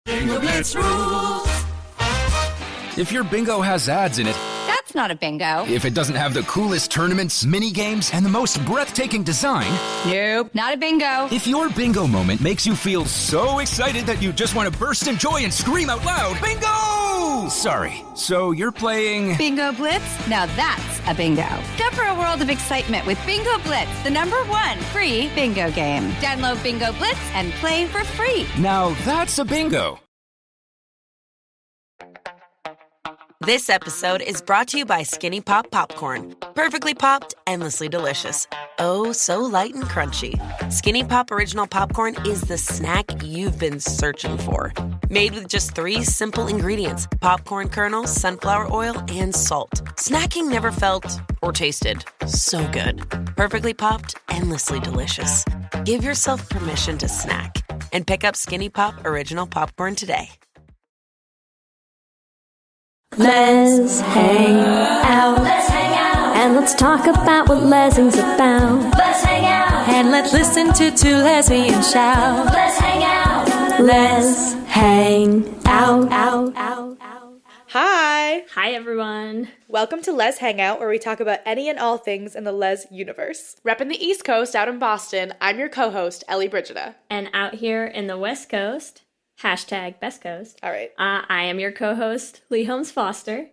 Bingo Blitz rules. If your bingo has ads in it, That's not a bingo. if it doesn't have the coolest tournaments, mini games, and the most breathtaking design, Nope, not a bingo. if your bingo moment makes you feel so excited that you just want to burst in joy and scream out loud, bingo! Sorry, so you're playing... Bingo Blitz? Now that's a bingo. Go for a world of excitement with Bingo Blitz, the #1 free bingo game. Download Bingo Blitz and play for free. Now that's a bingo. This episode is brought to you by Skinny Pop Popcorn. Perfectly popped, endlessly delicious. Oh, so light and crunchy. Skinny Pop Original Popcorn is the snack you've been searching for. Made with just 3 simple ingredients: popcorn kernels, sunflower oil, and salt. Snacking never felt or tasted so good. Perfectly popped, endlessly delicious. Give yourself permission to snack and pick up Skinny Pop Original Popcorn today. Let's hang out. Let's hang out. And let's talk about what Lez-ing's about. Let's hang out. And let's listen to two lesbians shout. Let's hang out. Let's hang out. Hi! Hi, everyone. Welcome to Lez Hangout, where we talk about any and all things in the Lez universe. Repping the East Coast out in Boston, I'm your co-host, Ellie Brigida. And out here in the West Coast, #Best Coast. All right. I am your co-host, Lee Holmes Foster.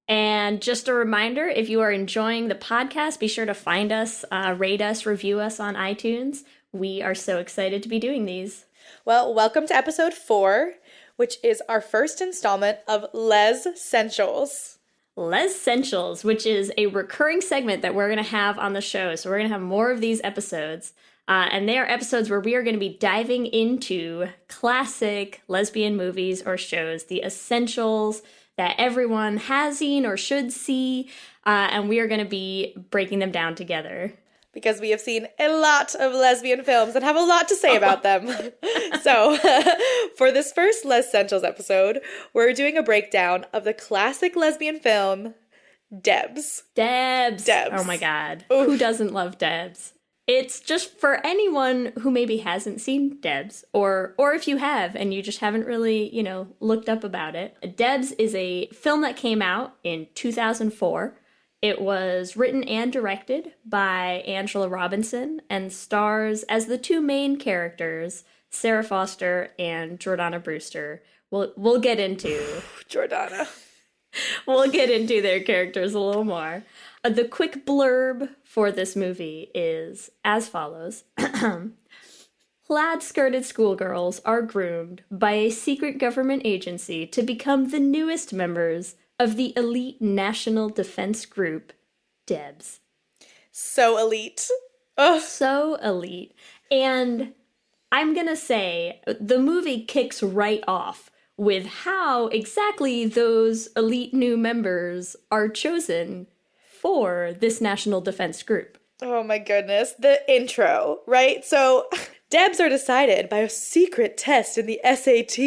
And just a reminder, if you are enjoying the podcast, be sure to find us, rate us, review us on iTunes. We are so excited to be doing these. Well, welcome to episode 4, which is our first installment of Lez-ssentials. Lez-ssentials, which is a recurring segment that we're going to have on the show. So we're going to have more of these episodes. And they are episodes where we are going to be diving into classic lesbian movies or shows, the essentials that everyone has seen or should see, and we are going to be breaking them down together. Because we have seen a lot of lesbian films and have a lot to say about them. So, for this first Lez-ssentials episode, we're doing a breakdown of the classic lesbian film, D.E.B.S. D.E.B.S. Oh my god. Oof. Who doesn't love D.E.B.S.? It's just for anyone who maybe hasn't seen D.E.B.S. or if you have and you just haven't really, looked up about it. D.E.B.S. is a film that came out in 2004. It was written and directed by Angela Robinson and stars as the 2 main characters, Sarah Foster and Jordana Brewster. We'll get into Jordana. We'll get into their characters a little more. The quick blurb for this movie is as follows. Plaid-skirted schoolgirls are groomed by a secret government agency to become the newest members of the elite national defense group, D.E.B.S. So elite. Ugh. So elite. And I'm gonna say, the movie kicks right off with how exactly those elite new members are chosen for this national defense group. Oh my goodness. The intro, right? So, D.E.B.S. are decided by a secret test in the SAT.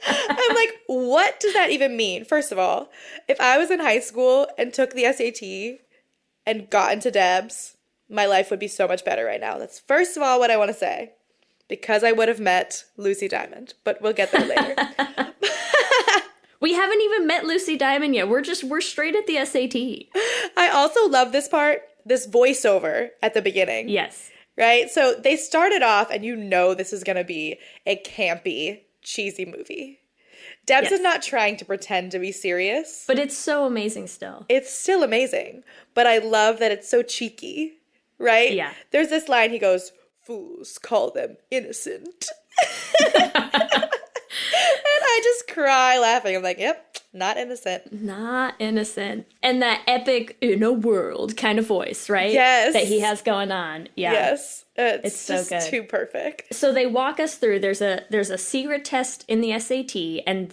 I'm like, what does that even mean? First of all, if I was in high school and took the SAT and got into D.E.B.S., my life would be so much better right now. That's first of all what I want to say. Because I would have met Lucy Diamond. But we'll get there later. We haven't even met Lucy Diamond yet. We're straight at the SAT. I also love this part, this voiceover at the beginning. Yes. Right? So they started off, and this is going to be a campy, cheesy movie. D.E.B.S. is not trying to pretend to be serious. But it's so amazing still. It's still amazing. But I love that it's so cheeky, right? Yeah. There's this line, he goes, "Fools call them innocent." And I just cry laughing. I'm like, yep, not innocent. Not innocent. And that epic in a world kind of voice, right? Yes. That he has going on. Yeah. Yes. It's so just good. too perfect. So they walk us through, there's a secret test in the SAT, and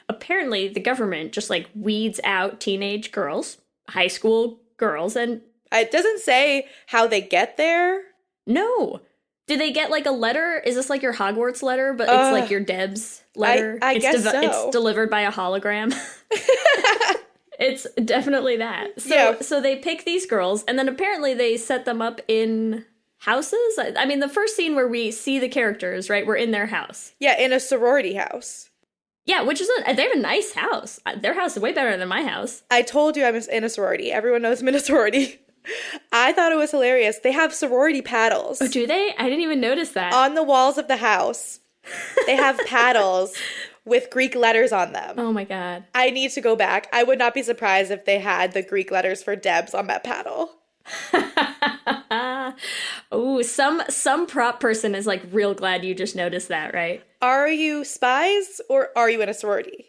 apparently the government just weeds out teenage girls, high school girls, and... It doesn't say how they get there. No. Do they get a letter? Is this your Hogwarts letter, but it's your D.E.B.S. letter? I guess so. It's delivered by a hologram. It's definitely that. Yeah. So they pick these girls, and then apparently they set them up in houses. I mean, the first scene where we see the characters, right? We're in their house. Yeah, in a sorority house. Yeah, which is they have a nice house. Their house is way better than my house. I told you I'm in a sorority. Everyone knows I'm in a sorority. I thought it was hilarious. They have sorority paddles. Oh, do they? I didn't even notice that. On the walls of the house. They have paddles with Greek letters on them. Oh my god. I need to go back. I would not be surprised if they had the Greek letters for D.E.B.S on that paddle. Oh, some prop person is like real glad you just noticed that, right? Are you spies or are you in a sorority?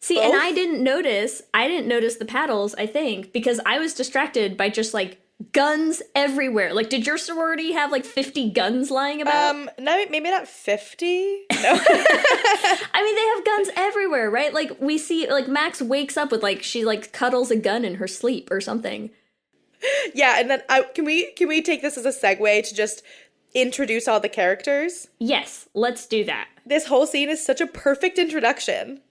See, Both? and I didn't notice the paddles, I think, because I was distracted by just like guns everywhere. Like, did your sorority have like 50 guns lying about? No, maybe not 50. No. I mean, they have guns everywhere, right? Like, we see, like, Max wakes up with, like, she, like, cuddles a gun in her sleep or something. Yeah, and then can we take this as a segue to just introduce all the characters? Yes, let's do that. This whole scene is such a perfect introduction.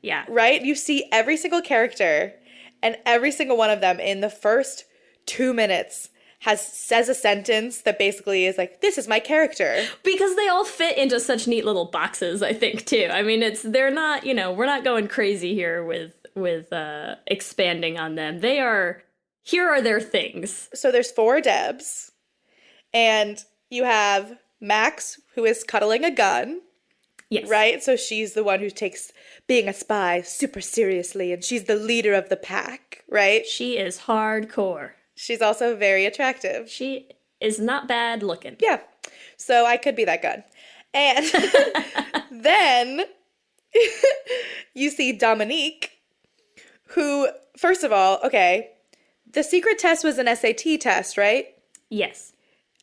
Yeah. Right? You see every single character, and every single one of them in the first 2 minutes says a sentence that basically is like, this is my character. Because they all fit into such neat little boxes, I think, too. I mean, they're not, we're not going crazy here with expanding on them. Here are their things. So there's 4 D.E.B.S, and you have Max, who is cuddling a gun. Yes. Right? So she's the one who takes being a spy super seriously, and she's the leader of the pack, right? She is hardcore. She's also very attractive. She is not bad looking. Yeah. So I could be that gun. And then you see Dominique, who, first of all, okay, the secret test was an SAT test, right? Yes.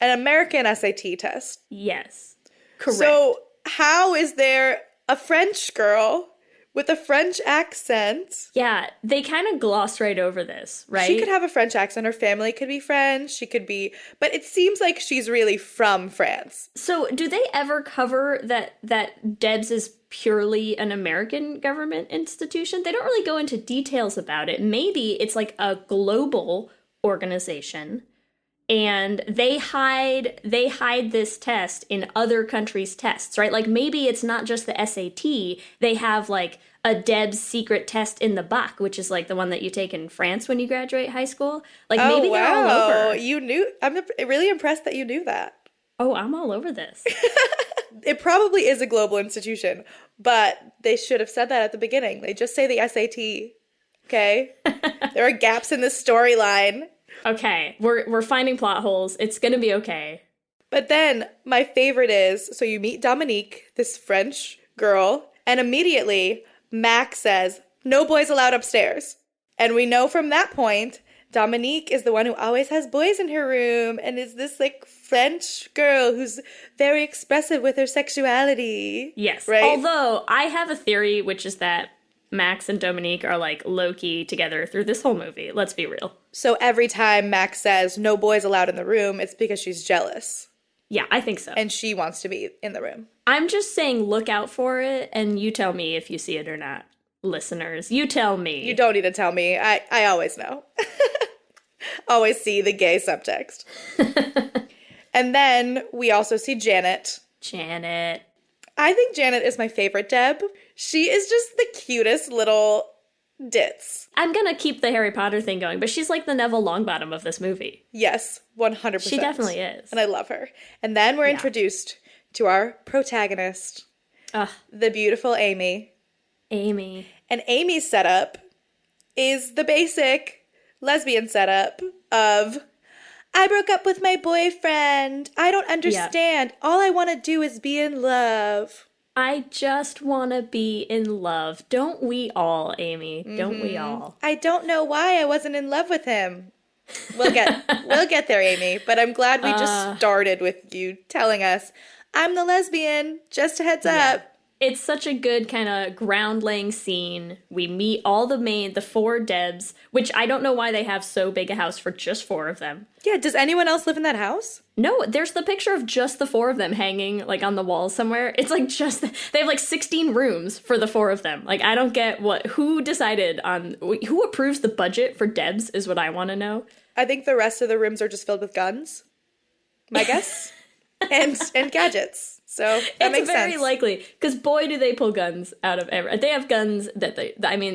An American SAT test. Yes. Correct. So how is there a French girl with a French accent? Yeah, they kind of gloss right over this, right? She could have a French accent. Her family could be French. She could be... But it seems like she's really from France. So do they ever cover that D.E.B.S is purely an American government institution? They don't really go into details about it. Maybe it's like a global organization, and they hide this test in other countries' tests, right? Like, maybe it's not just the SAT. They have like a D.E.B.S secret test in the bac, which is like the one that you take in France when you graduate high school. Like, maybe they're all over. You knew. I'm really impressed that you knew that. Oh, I'm all over this. It probably is a global institution, but they should have said that at the beginning. They just say the SAT. Okay? There are gaps in the storyline. Okay, we're finding plot holes. It's gonna be okay. But then my favorite is, so you meet Dominique, this French girl, and immediately Max says, "No boys allowed upstairs." And we know from that point, Dominique is the one who always has boys in her room and is this like French girl who's very expressive with her sexuality. Yes. Right? Although I have a theory, which is that Max and Dominique are like low-key together through this whole movie. Let's be real. So every time Max says no boys allowed in the room, it's because she's jealous. Yeah, I think so. And she wants to be in the room. I'm just saying look out for it, and you tell me if you see it or not. Listeners, you tell me. You don't need to tell me. I always know. Always see the gay subtext. And then we also see Janet. Janet. I think Janet is my favorite D.E.B. She is just the cutest little ditz. I'm gonna keep the Harry Potter thing going, but she's like the Neville Longbottom of this movie. Yes, 100%. She definitely is. And I love her. And then we're introduced to our protagonist, the beautiful Amy. Amy. And Amy's setup is the basic lesbian setup of, I broke up with my boyfriend. I don't understand. Yeah. All I want to do is be in love. I just want to be in love. Don't we all, Amy? Mm-hmm. Don't we all? I don't know why I wasn't in love with him. We'll get there, Amy. But I'm glad we just started with you telling us, I'm the lesbian. Just a heads up. It's such a good kind of ground-laying scene. We meet all the 4 D.E.B.S, which I don't know why they have so big a house for just 4 of them. Yeah, does anyone else live in that house? No, there's the picture of just the 4 of them hanging, like, on the wall somewhere. It's like they have, like, 16 rooms for the 4 of them. Like, I don't get who decided on, who approves the budget for D.E.B.S is what I want to know. I think the rest of the rooms are just filled with guns. my guess, and gadgets. So that makes sense. It's very likely, because boy, do they pull guns out of they have guns that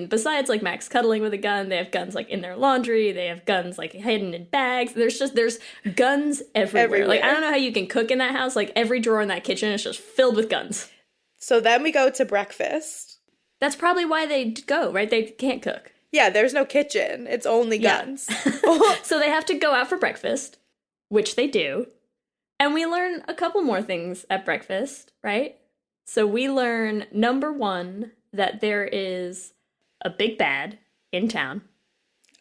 besides like Max cuddling with a gun, they have guns like in their laundry, they have guns like hidden in bags. There's guns everywhere. Like, I don't know how you can cook in that house. Like, every drawer in that kitchen is just filled with guns. So then we go to breakfast. That's probably why they go, right? They can't cook. Yeah, there's no kitchen. It's only guns. So they have to go out for breakfast, which they do. And we learn a couple more things at breakfast, right? So we learn, number one, that there is a big bad in town.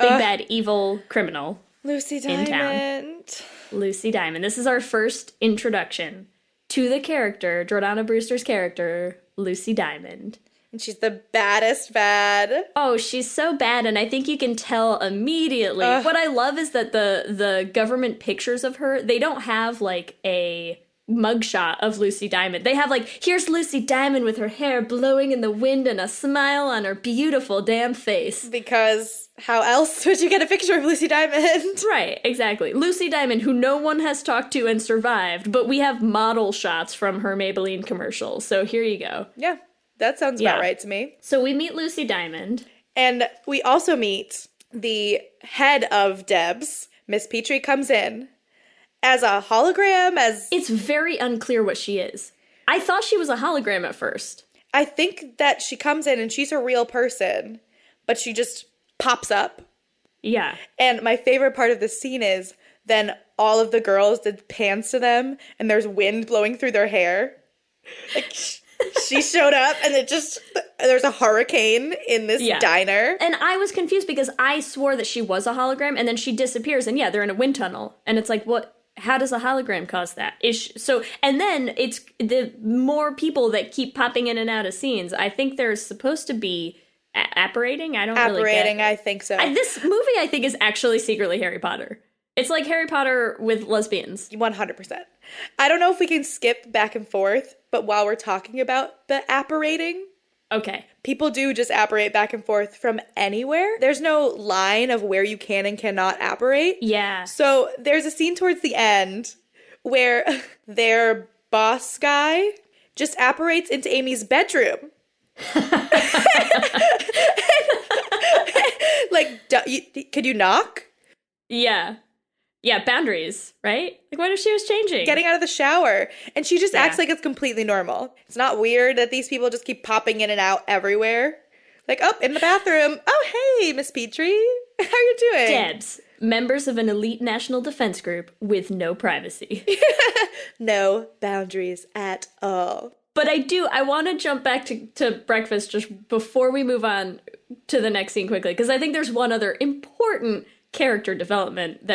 Big bad evil criminal. Lucy Diamond. In town. Lucy Diamond. This is our first introduction to the character, Jordana Brewster's character, Lucy Diamond. And she's the baddest bad. Oh, she's so bad, and I think you can tell immediately. What I love is that the government pictures of her, they don't have, like, a mugshot of Lucy Diamond. They have, like, here's Lucy Diamond with her hair blowing in the wind and a smile on her beautiful damn face. Because how else would you get a picture of Lucy Diamond? Right, exactly. Lucy Diamond, who no one has talked to and survived, but we have model shots from her Maybelline commercial, so here you go. Yeah. That sounds about right to me. So we meet Lucy Diamond. And we also meet the head of D.E.B.S. Miss Petrie comes in as a hologram, as... It's very unclear what she is. I thought she was a hologram at first. I think that she comes in and she's a real person, but she just pops up. Yeah. And my favorite part of the scene is then all of the girls did pans to them and there's wind blowing through their hair. Like... She showed up and there's a hurricane in this diner. And I was confused because I swore that she was a hologram and then she disappears and they're in a wind tunnel. And it's like, what? How does a hologram cause that? And then it's the more people that keep popping in and out of scenes. I think there's supposed to be apparating. I don't really get it. I think so. This movie, I think, is actually secretly Harry Potter. It's like Harry Potter with lesbians. 100%. I don't know if we can skip back and forth, but while we're talking about the apparating, okay, people do just apparate back and forth from anywhere. There's no line of where you can and cannot apparate. Yeah. So there's a scene towards the end where their boss guy just apparates into Amy's bedroom. Like, could you knock? Yeah. Yeah, boundaries, right? Like, what if she was changing? Getting out of the shower. And she just acts like it's completely normal. It's not weird that these people just keep popping in and out everywhere. Like, oh, in the bathroom. Oh, hey, Miss Petrie. How are you doing? D.E.B.S, members of an elite national defense group with no privacy. No boundaries at all. But I want to jump back to breakfast just before we move on to the next scene quickly, because I think there's one other important character development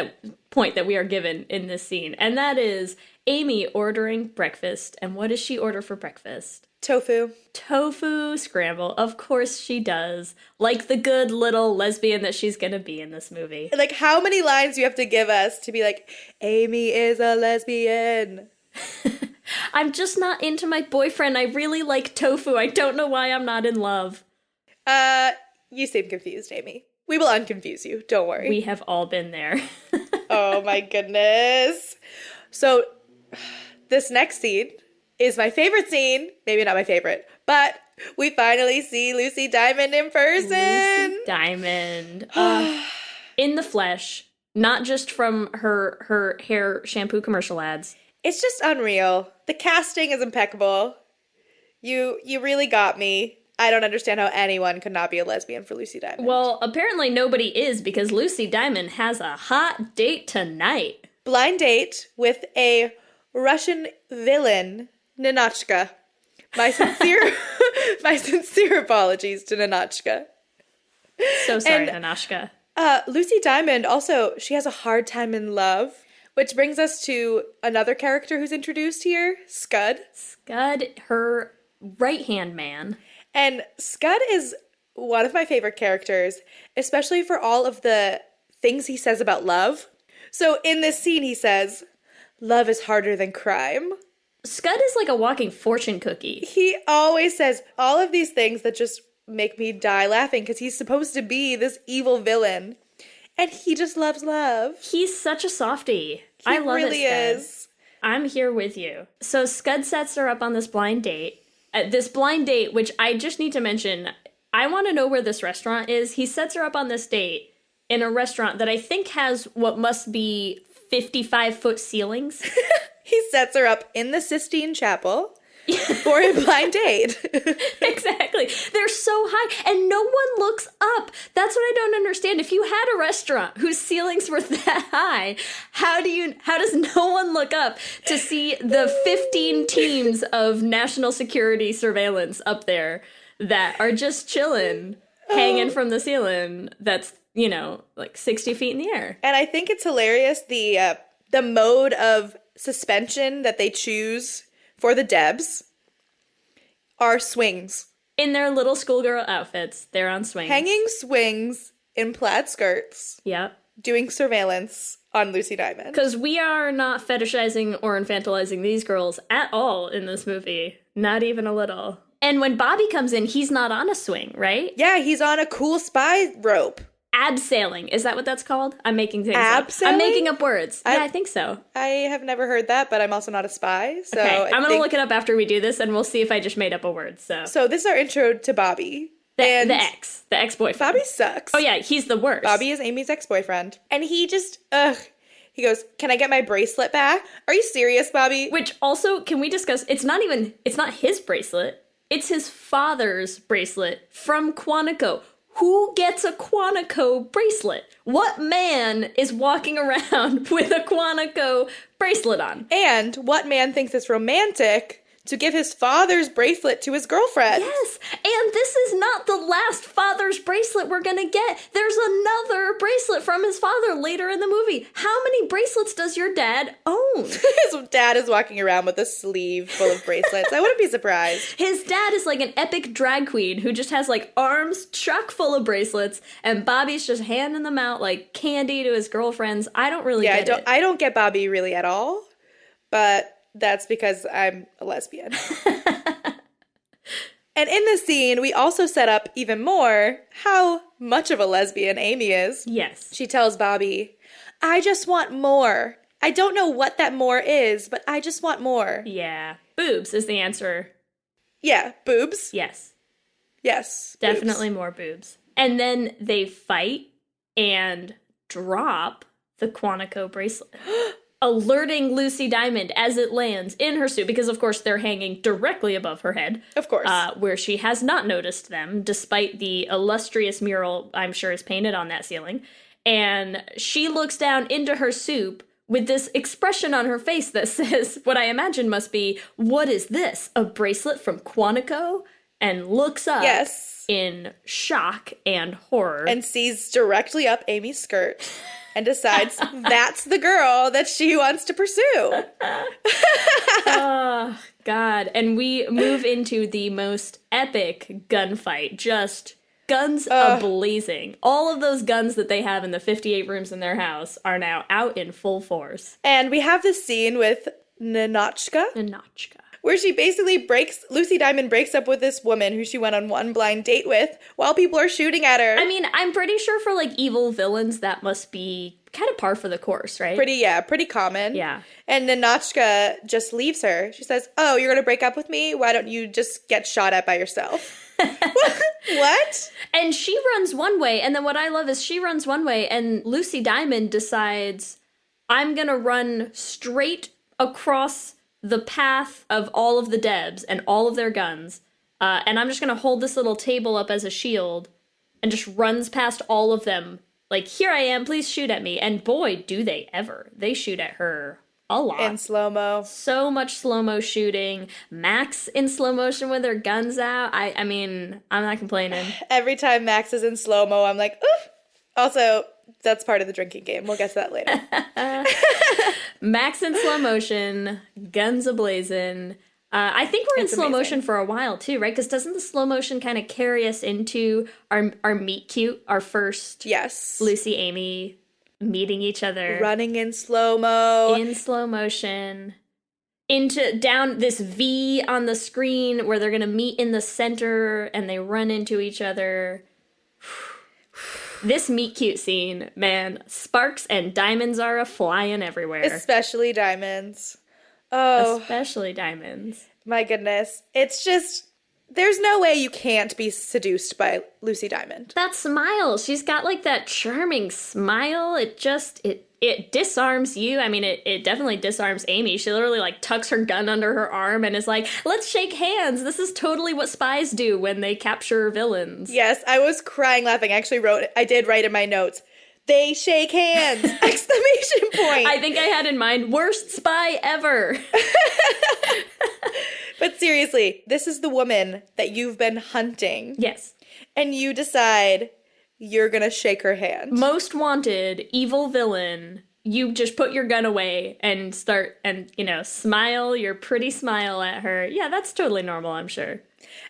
point that we are given in this scene, and that is Amy ordering breakfast. And what does she order for breakfast? Tofu scramble. Of course she does. Like the good little lesbian that she's gonna be in this movie. Like, how many lines do you have to give us to be like, Amy is a lesbian? I'm just not into my boyfriend. I really like tofu. I don't know why I'm not in love. You seem confused, Amy. We will unconfuse you. Don't worry. We have all been there. Oh my goodness. So this next scene is my favorite scene. Maybe not my favorite, but we finally see Lucy Diamond in person. Lucy Diamond. In the flesh. Not just from her hair shampoo commercial ads. It's just unreal. The casting is impeccable. You really got me. I don't understand how anyone could not be a lesbian for Lucy Diamond. Well, apparently nobody is, because Lucy Diamond has a hot date tonight. Blind date with a Russian villain, Ninotchka. My sincere apologies to Ninotchka. So sorry, Ninotchka. Lucy Diamond also, she has a hard time in love, which brings us to another character who's introduced here, Scud. Scud, her right-hand man. And Scud is one of my favorite characters, especially for all of the things he says about love. So in this scene, he says, love is harder than crime. Scud is like a walking fortune cookie. He always says all of these things that just make me die laughing because he's supposed to be this evil villain. And he just loves love. He's such a softie. I love it. He really is. I'm here with you. So Scud sets her up on this blind date. This blind date, which I just need to mention, I want to know where this restaurant is. He sets her up on this date in a restaurant that I think has what must be 55-foot ceilings. He sets her up in the Sistine Chapel for a blind date. Exactly. They're so high and no one looks up. That's what I don't understand. If you had a restaurant whose ceilings were that high, how does no one look up to see the 15 teams of national security surveillance up there that are just chilling, hanging from the ceiling that's, like 60 feet in the air? And I think it's hilarious the mode of suspension that they choose for the D.E.B.S are swings. In their little schoolgirl outfits, they're on swings. Hanging swings in plaid skirts. Yep. Doing surveillance on Lucy Diamond. Because we are not fetishizing or infantilizing these girls at all in this movie. Not even a little. And when Bobby comes in, he's not on a swing, right? Yeah, he's on a cool spy rope. Abseiling. Is that what that's called? I'm making things up. Abseiling? I'm making up words. Yeah, I think so. I have never heard that, but I'm also not a spy. So okay, I'm going to look it up after we do this, and we'll see if I just made up a word. So this is our intro to Bobby. The ex-boyfriend. Bobby sucks. Oh, yeah, he's the worst. Bobby is Amy's ex-boyfriend. And he just, he goes, "Can I get my bracelet back?" Are you serious, Bobby? Which also, can we discuss, it's not his bracelet. It's his father's bracelet from Quantico. Who gets a Quantico bracelet? What man is walking around with a Quantico bracelet on? And what man thinks it's romantic to give his father's bracelet to his girlfriend? Yes, and this is not the last father's bracelet we're gonna get. There's another bracelet from his father later in the movie. How many bracelets does your dad own? His dad is walking around with a sleeve full of bracelets. I wouldn't be surprised. His dad is like an epic drag queen who just has like arms chock full of bracelets, and Bobby's just handing them out like candy to his girlfriends. I don't really get it. I don't get Bobby really at all, but that's because I'm a lesbian. And in this scene, we also set up even more how much of a lesbian Amy is. Yes. She tells Bobby, "I just want more. I don't know what that more is, but I just want more." Yeah. Boobs is the answer. Yeah, boobs. Yes. Yes. Definitely more boobs. And then they fight and drop the Quantico bracelet. Alerting Lucy Diamond as it lands in her suit, because of course they're hanging directly above her head. Of course. Where she has not noticed them, despite the illustrious mural I'm sure is painted on that ceiling. And she looks down into her soup with this expression on her face that says, what I imagine must be, "What is this? A bracelet from Quantico?" And looks up in shock and horror. And sees directly up Amy's skirt. And decides that's the girl that she wants to pursue. Oh, God. And we move into the most epic gunfight. Just guns a-blazing. All of those guns that they have in the 58 rooms in their house are now out in full force. And we have this scene with Ninochka. Where she basically Lucy Diamond breaks up with this woman who she went on one blind date with while people are shooting at her. I mean, I'm pretty sure for like evil villains, that must be kind of par for the course, right? Pretty common. Yeah. And Ninochka just leaves her. She says, "Oh, you're going to break up with me? Why don't you just get shot at by yourself?" What? And she runs one way, and then what I love is she runs one way, and Lucy Diamond decides, "I'm going to run straight across the path of all of the D.E.B.S and all of their guns, and I'm just going to hold this little table up as a shield," and just runs past all of them. Like, "Here I am, please shoot at me." And boy, do they ever. They shoot at her a lot. In slow-mo. So much slow-mo shooting. Max in slow motion with her guns out. I mean, I'm not complaining. Every time Max is in slow-mo, I'm like, ooh. Also, that's part of the drinking game. We'll get to that later. Max in slow motion, guns ablazing. I think we're in slow motion for a while too, right? Because doesn't the slow motion kind of carry us into our meet cute, our first Lucy Amy meeting each other, running in slow-mo, in slow motion, into down this V on the screen where they're gonna meet in the center and they run into each other. This meet cute scene, man, sparks and diamonds are a-flying everywhere. Especially diamonds. Oh, Especially diamonds. my goodness. It's just, there's no way you can't be seduced by Lucy Diamond. That smile, she's got like that charming smile. It disarms you. I mean, it definitely disarms Amy. She literally like tucks her gun under her arm and is like, let's shake hands. This is totally what spies do when they capture villains. Yes, I was crying laughing. I did write in my notes, they shake hands! Exclamation point. I think I had in mind, worst spy ever. But seriously, this is the woman that you've been hunting. Yes. And you decide you're gonna shake her hand. Most wanted, evil villain. You just put your gun away and start and, smile your pretty smile at her. Yeah, that's totally normal, I'm sure.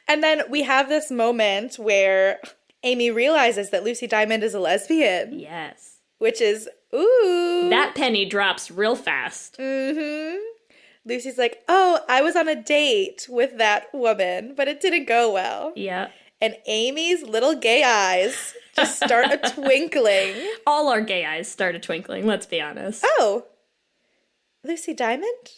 And then we have this moment where Amy realizes that Lucy Diamond is a lesbian. Yes. Which is, ooh. That penny drops real fast. Mm-hmm. Lucy's like, oh, I was on a date with that woman, but it didn't go well. Yeah. And Amy's little gay eyes just start a twinkling. All our gay eyes start a twinkling, let's be honest. Oh, Lucy Diamond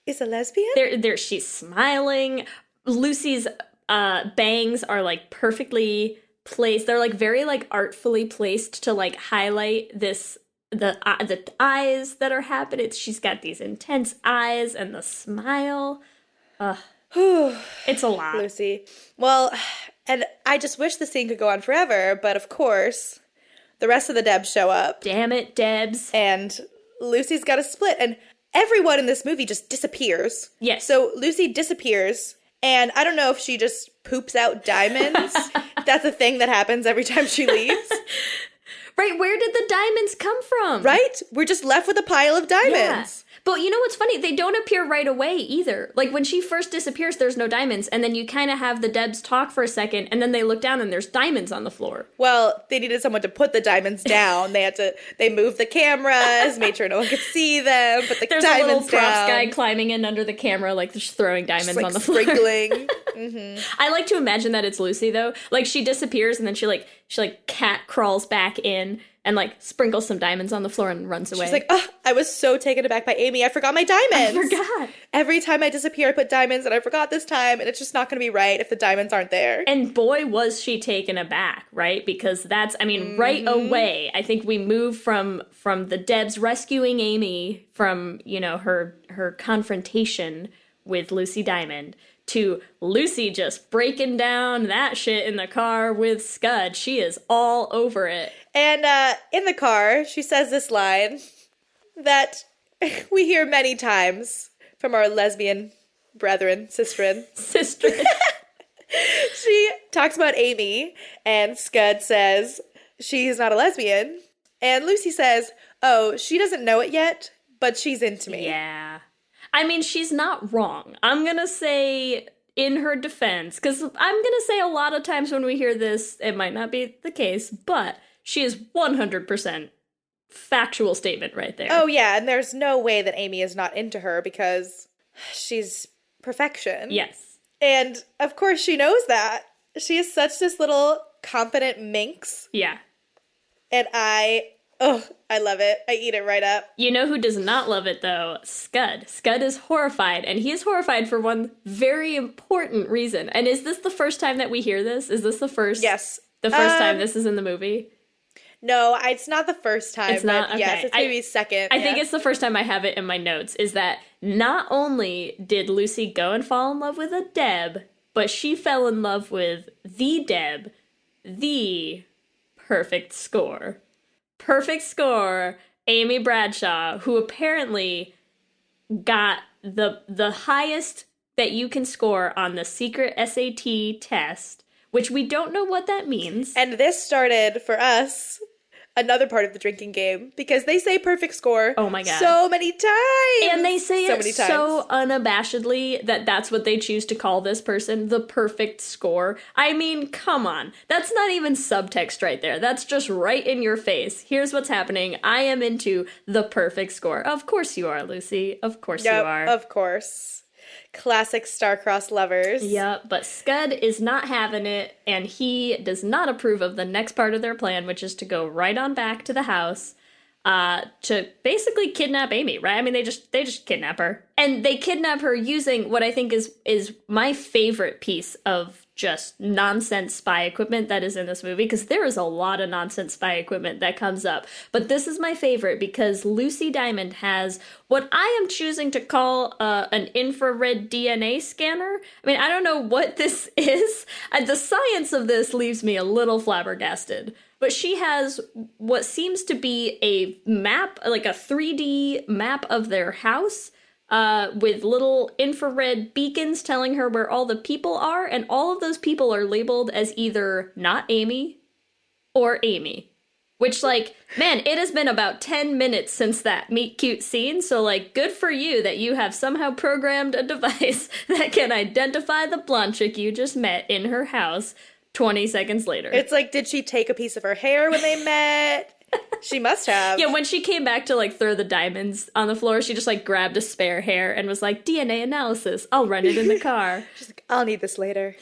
is a lesbian? She's smiling. Lucy's bangs are like perfectly placed. They're like very like artfully placed to like highlight the eyes that are happening. She's got these intense eyes and the smile. It's a lot. Lucy. Well, and I just wish the scene could go on forever, but of course, the rest of the D.E.B.S show up. Damn it, D.E.B.S. And Lucy's got a split, and everyone in this movie just disappears. Yes. So Lucy disappears, and I don't know if she just poops out diamonds. That's a thing that happens every time she leaves. Right, where did the diamonds come from? Right? We're just left with a pile of diamonds. Yeah. But you know what's funny? They don't appear right away either. Like when she first disappears, there's no diamonds, and then you kind of have the D.E.B.S talk for a second, and then they look down and there's diamonds on the floor. Well, they needed someone to put the diamonds down. They moved the cameras, made sure no one could see them, put the there's diamonds down. There's a little props guy climbing in under the camera, like just throwing diamonds just, on the floor. Sprinkling. Mm-hmm. I like to imagine that it's Lucy though. Like she disappears and then she cat crawls back in and like sprinkles some diamonds on the floor and runs away. She's like, oh, I was so taken aback by Amy. I forgot my diamonds. I forgot. Every time I disappear, I put diamonds, and I forgot this time, and it's just not going to be right if the diamonds aren't there. And boy, was she taken aback, right? Because right away, I think we move from the D.E.B.S rescuing Amy from, her confrontation with Lucy Diamond to Lucy just breaking down that shit in the car with Scud. She is all over it. And in the car, she says this line that we hear many times from our lesbian brethren, sisterin. She talks about Amy, and Scud says she's not a lesbian. And Lucy says, oh, she doesn't know it yet, but she's into me. Yeah. I mean, she's not wrong. I'm going to say in her defense, because I'm going to say a lot of times when we hear this, it might not be the case, but she is 100% factual statement right there. Oh, yeah, and there's no way that Amy is not into her because she's perfection. Yes. And, of course, she knows that. She is such this little confident minx. Yeah. And I love it. I eat it right up. You know who does not love it, though? Scud. Scud is horrified, and he is horrified for one very important reason. And is this the first time that we hear this? Is this the first? Yes. The first time this is in the movie? No, it's not the first time. It's not? But Okay. yes, it's maybe second. I think it's the first time I have it in my notes, is that not only did Lucy go and fall in love with a D.E.B., but she fell in love with the D.E.B., the perfect score. Perfect score, Amy Bradshaw, who apparently got the highest that you can score on the secret SAT test, which we don't know what that means. And this started for us another part of the drinking game because they say perfect score. Oh my God. So many times. And they say so it many times. so unabashedly that that's what they choose to call this person, the perfect score. I mean, come on. That's not even subtext right there. That's just right in your face. Here's what's happening. I am into the perfect score. Of course you are, Lucy. Of course you are. Of course. Classic star-crossed lovers. Yep, but Scud is not having it, and he does not approve of the next part of their plan, which is to go right on back to the house. to basically kidnap Amy, right? I mean, they just kidnap her. And they kidnap her using what I think is my favorite piece of just nonsense spy equipment that is in this movie, because there is a lot of nonsense spy equipment that comes up. But this is my favorite because Lucy Diamond has what I am choosing to call an infrared DNA scanner. I mean, I don't know what this is. The science of this leaves me a little flabbergasted. But she has what seems to be a map, like a 3D map of their house, with little infrared beacons telling her where all the people are, and all of those people are labeled as either not Amy or Amy. Which, like, man, it has been about 10 minutes since that meet cute scene, so, like, good for you that you have somehow programmed a device that can identify the blonde chick you just met in her house 20 seconds later. It's like, did she take a piece of her hair when they met? She must have. Yeah, when she came back to, like, throw the diamonds on the floor, she just, like, grabbed a spare hair and was like, DNA analysis, I'll run it in the car. She's like, I'll need this later.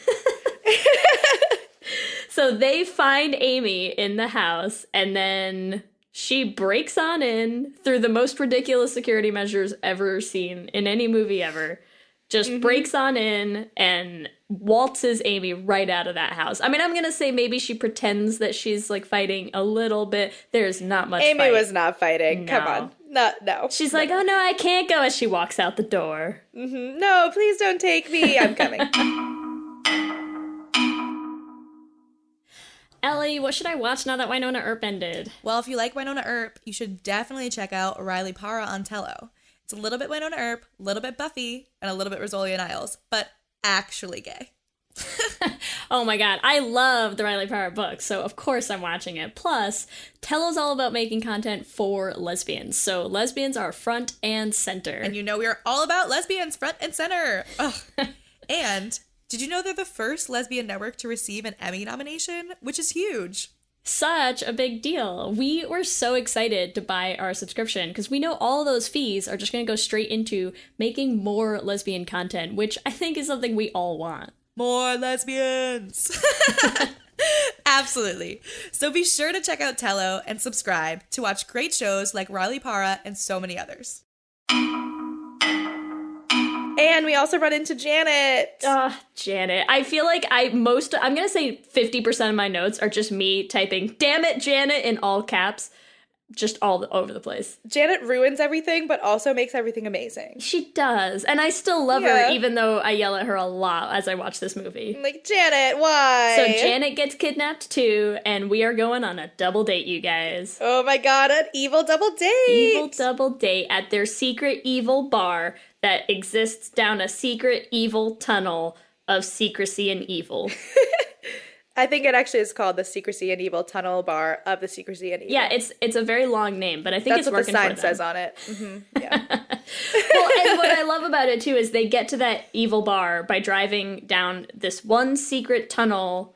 So they find Amy in the house, and then she breaks on in through the most ridiculous security measures ever seen in any movie ever. Just breaks on in and waltzes Amy right out of that house. I mean, I'm going to say maybe she pretends that she's, like, fighting a little bit. There's not much Amy fight. was not fighting. No. Come on. No. She's like, oh, no, I can't go, as she walks out the door. No, please don't take me. I'm coming. Ellie, what should I watch now that Winona Earp ended? Well, if you like Winona Earp, you should definitely check out Riley Parra on Tello. It's a little bit Winona Earp, a little bit Buffy, and a little bit Rosalia Niles, but actually gay. Oh my god, I love the Riley Parra book, so of course I'm watching it. Plus, Tello's all about making content for lesbians, so lesbians are front and center. And you know we are all about lesbians, front and center. Ugh. And did you know they're the first lesbian network to receive an Emmy nomination? Which is huge. Such a big deal. We were so excited to buy our subscription because we know all those fees are just going to go straight into making more lesbian content, which I think is something we all want. More lesbians. Absolutely. So be sure to check out Tello and subscribe to watch great shows like Riley Parra and so many others. And we also run into Janet. Janet. I feel like I'm going to say 50% of my notes are just me typing, damn it, Janet, in all caps, just all over the place. Janet ruins everything, but also makes everything amazing. She does. And I still love her, even though I yell at her a lot as I watch this movie. I'm like, Janet, why? So Janet gets kidnapped too, and we are going on a double date, you guys. Oh my god, an evil double date. Evil double date at their secret evil bar that exists down a secret evil tunnel of secrecy and evil. I think it actually is called the Secrecy and Evil Tunnel Bar of the Secrecy and Evil. Yeah, it's a very long name, but I think it's working for them. That's what the sign says on it. Mm-hmm. Yeah. Well, and what I love about it, too, is they get to that evil bar by driving down this one secret tunnel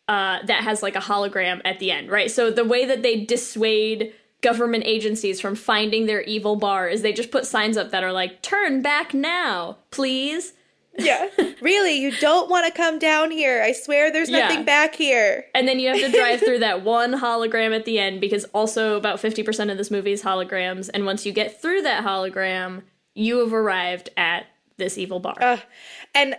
that has, like, a hologram at the end, right? So the way that they dissuade government agencies from finding their evil bar is they just put signs up that are like, turn back now, please. Yeah. Really, you don't want to come down here. I swear there's nothing back here. And then you have to drive through that one hologram at the end because also about 50% of this movie is holograms. And once you get through that hologram, you have arrived at this evil bar. And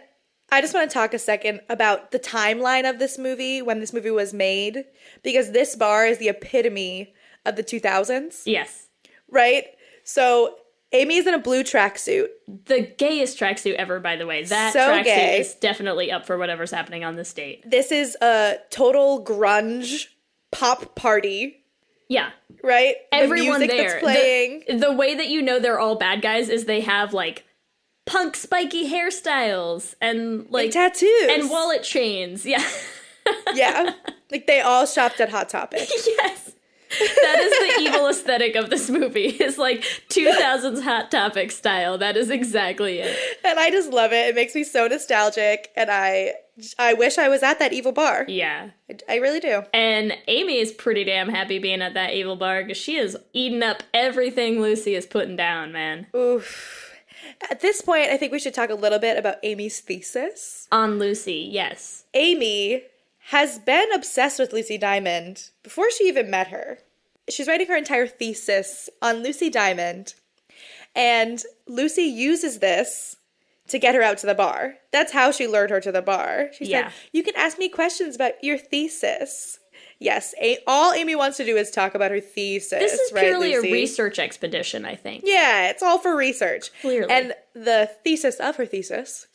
I just want to talk a second about the timeline of this movie, when this movie was made, because this bar is the epitome of the 2000s. Yes. Right? So Amy's in a blue tracksuit. The gayest tracksuit ever, by the way. That so tracksuit gay. is definitely up for whatever's happening on this date. This is a total grunge pop party. Yeah. Right? Everyone the music there. that's playing. The way that you know they're all bad guys is they have, like, punk spiky hairstyles and, like... And tattoos. And wallet chains. Yeah. Yeah. Like, they all shopped at Hot Topic. Yes. That is the evil aesthetic of this movie. It's like 2000s Hot Topic style. That is exactly it. And I just love it. It makes me so nostalgic. And I wish I was at that evil bar. Yeah. I really do. And Amy is pretty damn happy being at that evil bar because she is eating up everything Lucy is putting down, man. Oof. At this point, I think we should talk a little bit about Amy's thesis. On Lucy, yes. Amy has been obsessed with Lucy Diamond before she even met her. she's writing her entire thesis on Lucy Diamond. And Lucy uses this to get her out to the bar. That's how she lured her to the bar. She said, you can ask me questions about your thesis. Yes, all Amy wants to do is talk about her thesis. This is right, purely Lucy? a research expedition, I think. Yeah, it's all for research. Clearly. And the thesis of her thesis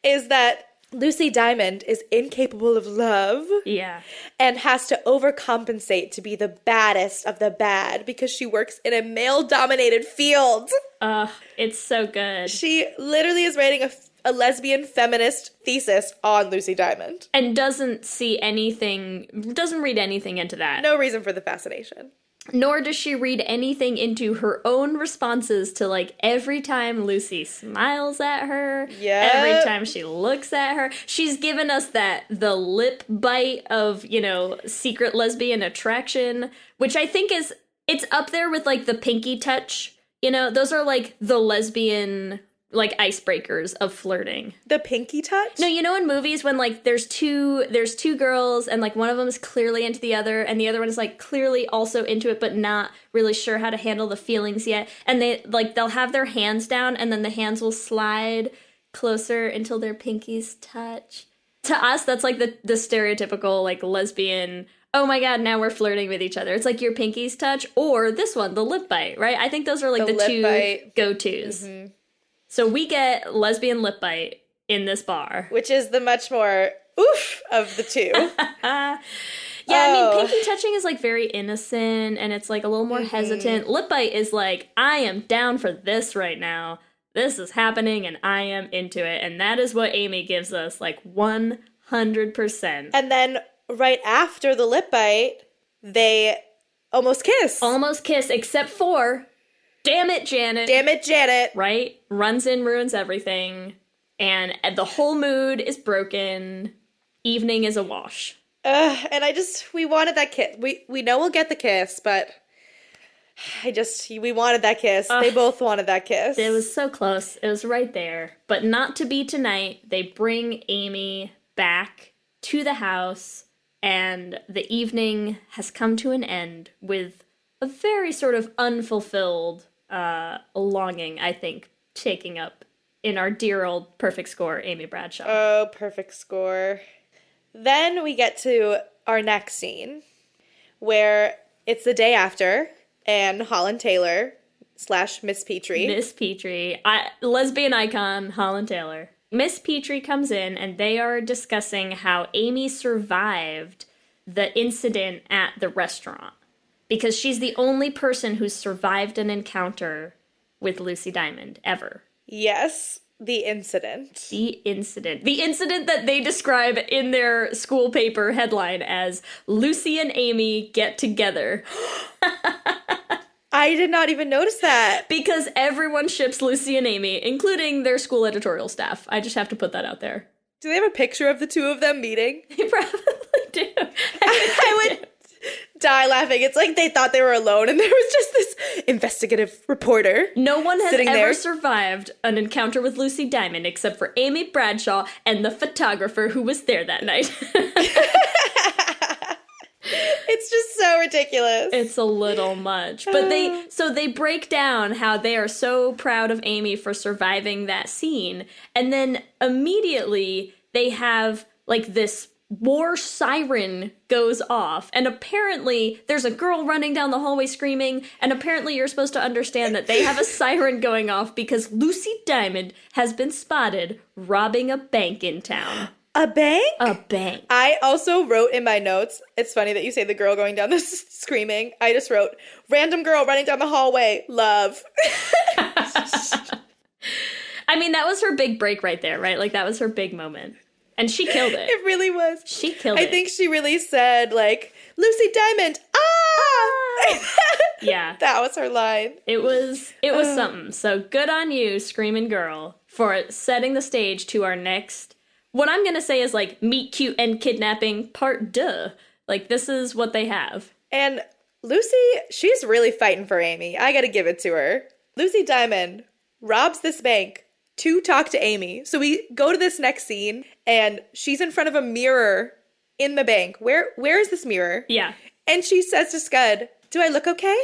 is that Lucy Diamond is incapable of love. Yeah. And has to overcompensate to be the baddest of the bad because she works in a male-dominated field. It's so good. She literally is writing a lesbian feminist thesis on Lucy Diamond. And doesn't read anything into that. No reason for the fascination. Nor does she read anything into her own responses to, like, every time Lucy smiles at her, every time she looks at her. She's given us the lip bite of, secret lesbian attraction, which I think it's up there with, like, the pinky touch. Those are, like, the lesbian, like, icebreakers of flirting. The pinky touch? No, in movies when, like, there's two girls and, like, one of them is clearly into the other and the other one is, like, clearly also into it but not really sure how to handle the feelings yet. And they'll have their hands down and then the hands will slide closer until their pinkies touch. To us, that's, like, the stereotypical, like, lesbian, oh my god, now we're flirting with each other. It's like your pinkies touch or this one, the lip bite, right? I think those are, like, the two bite. Go-tos. Mm-hmm. So we get lesbian lip bite in this bar. Which is the much more oof of the two. I mean, pinky touching is, like, very innocent, and it's, like, a little more hesitant. Lip bite is, like, I am down for this right now. This is happening, and I am into it. And that is what Amy gives us, like, 100%. And then right after the lip bite, they almost kiss. Almost kiss, except for... Damn it, Janet. Damn it, Janet. Right? Runs in, ruins everything. And the whole mood is broken. Evening is a wash. And we wanted that kiss. We know we'll get the kiss, but we wanted that kiss. They both wanted that kiss. It was so close. It was right there. But not to be tonight. They bring Amy back to the house, and the evening has come to an end with a very sort of unfulfilled longing, I think, taking up in our dear old perfect score, Amy Bradshaw. Oh, perfect score. Then we get to our next scene, where it's the day after, and Holland Taylor / Miss Petrie. Miss Petrie. Lesbian icon, Holland Taylor. Miss Petrie comes in, and they are discussing how Amy survived the incident at the restaurant. Because she's the only person who's survived an encounter with Lucy Diamond, ever. Yes, the incident. The incident. The incident that they describe in their school paper headline as Lucy and Amy get together. I did not even notice that. Because everyone ships Lucy and Amy, including their school editorial staff. I just have to put that out there. Do they have a picture of the two of them meeting? They probably do. I would die laughing. It's like they thought they were alone and there was just this investigative reporter. No one has ever there. survived an encounter with Lucy Diamond except for Amy Bradshaw and the photographer who was there that night. It's just so ridiculous. It's a little much. But they break down how they are so proud of Amy for surviving that scene. And then immediately they have, like, this war siren goes off, and apparently there's a girl running down the hallway screaming, and apparently you're supposed to understand that they have a siren going off because Lucy Diamond has been spotted robbing a bank in town. A bank? A bank. I also wrote in my notes, it's funny that you say the girl going down the screaming. I just wrote, random girl running down the hallway, love. I mean, that was her big break right there, right? Like, that was her big moment. And she killed it. It really was. She killed it. I think she really said, like, Lucy Diamond, ah! Yeah. That was her line. It was something. So good on you, Screaming Girl, for setting the stage to our next, what I'm going to say is, like, meet cute and kidnapping part 2. Like, this is what they have. And Lucy, she's really fighting for Amy. I got to give it to her. Lucy Diamond robs this bank to talk to Amy. So we go to this next scene, and she's in front of a mirror in the bank. Where is this mirror? Yeah. And she says to Scud, do I look okay?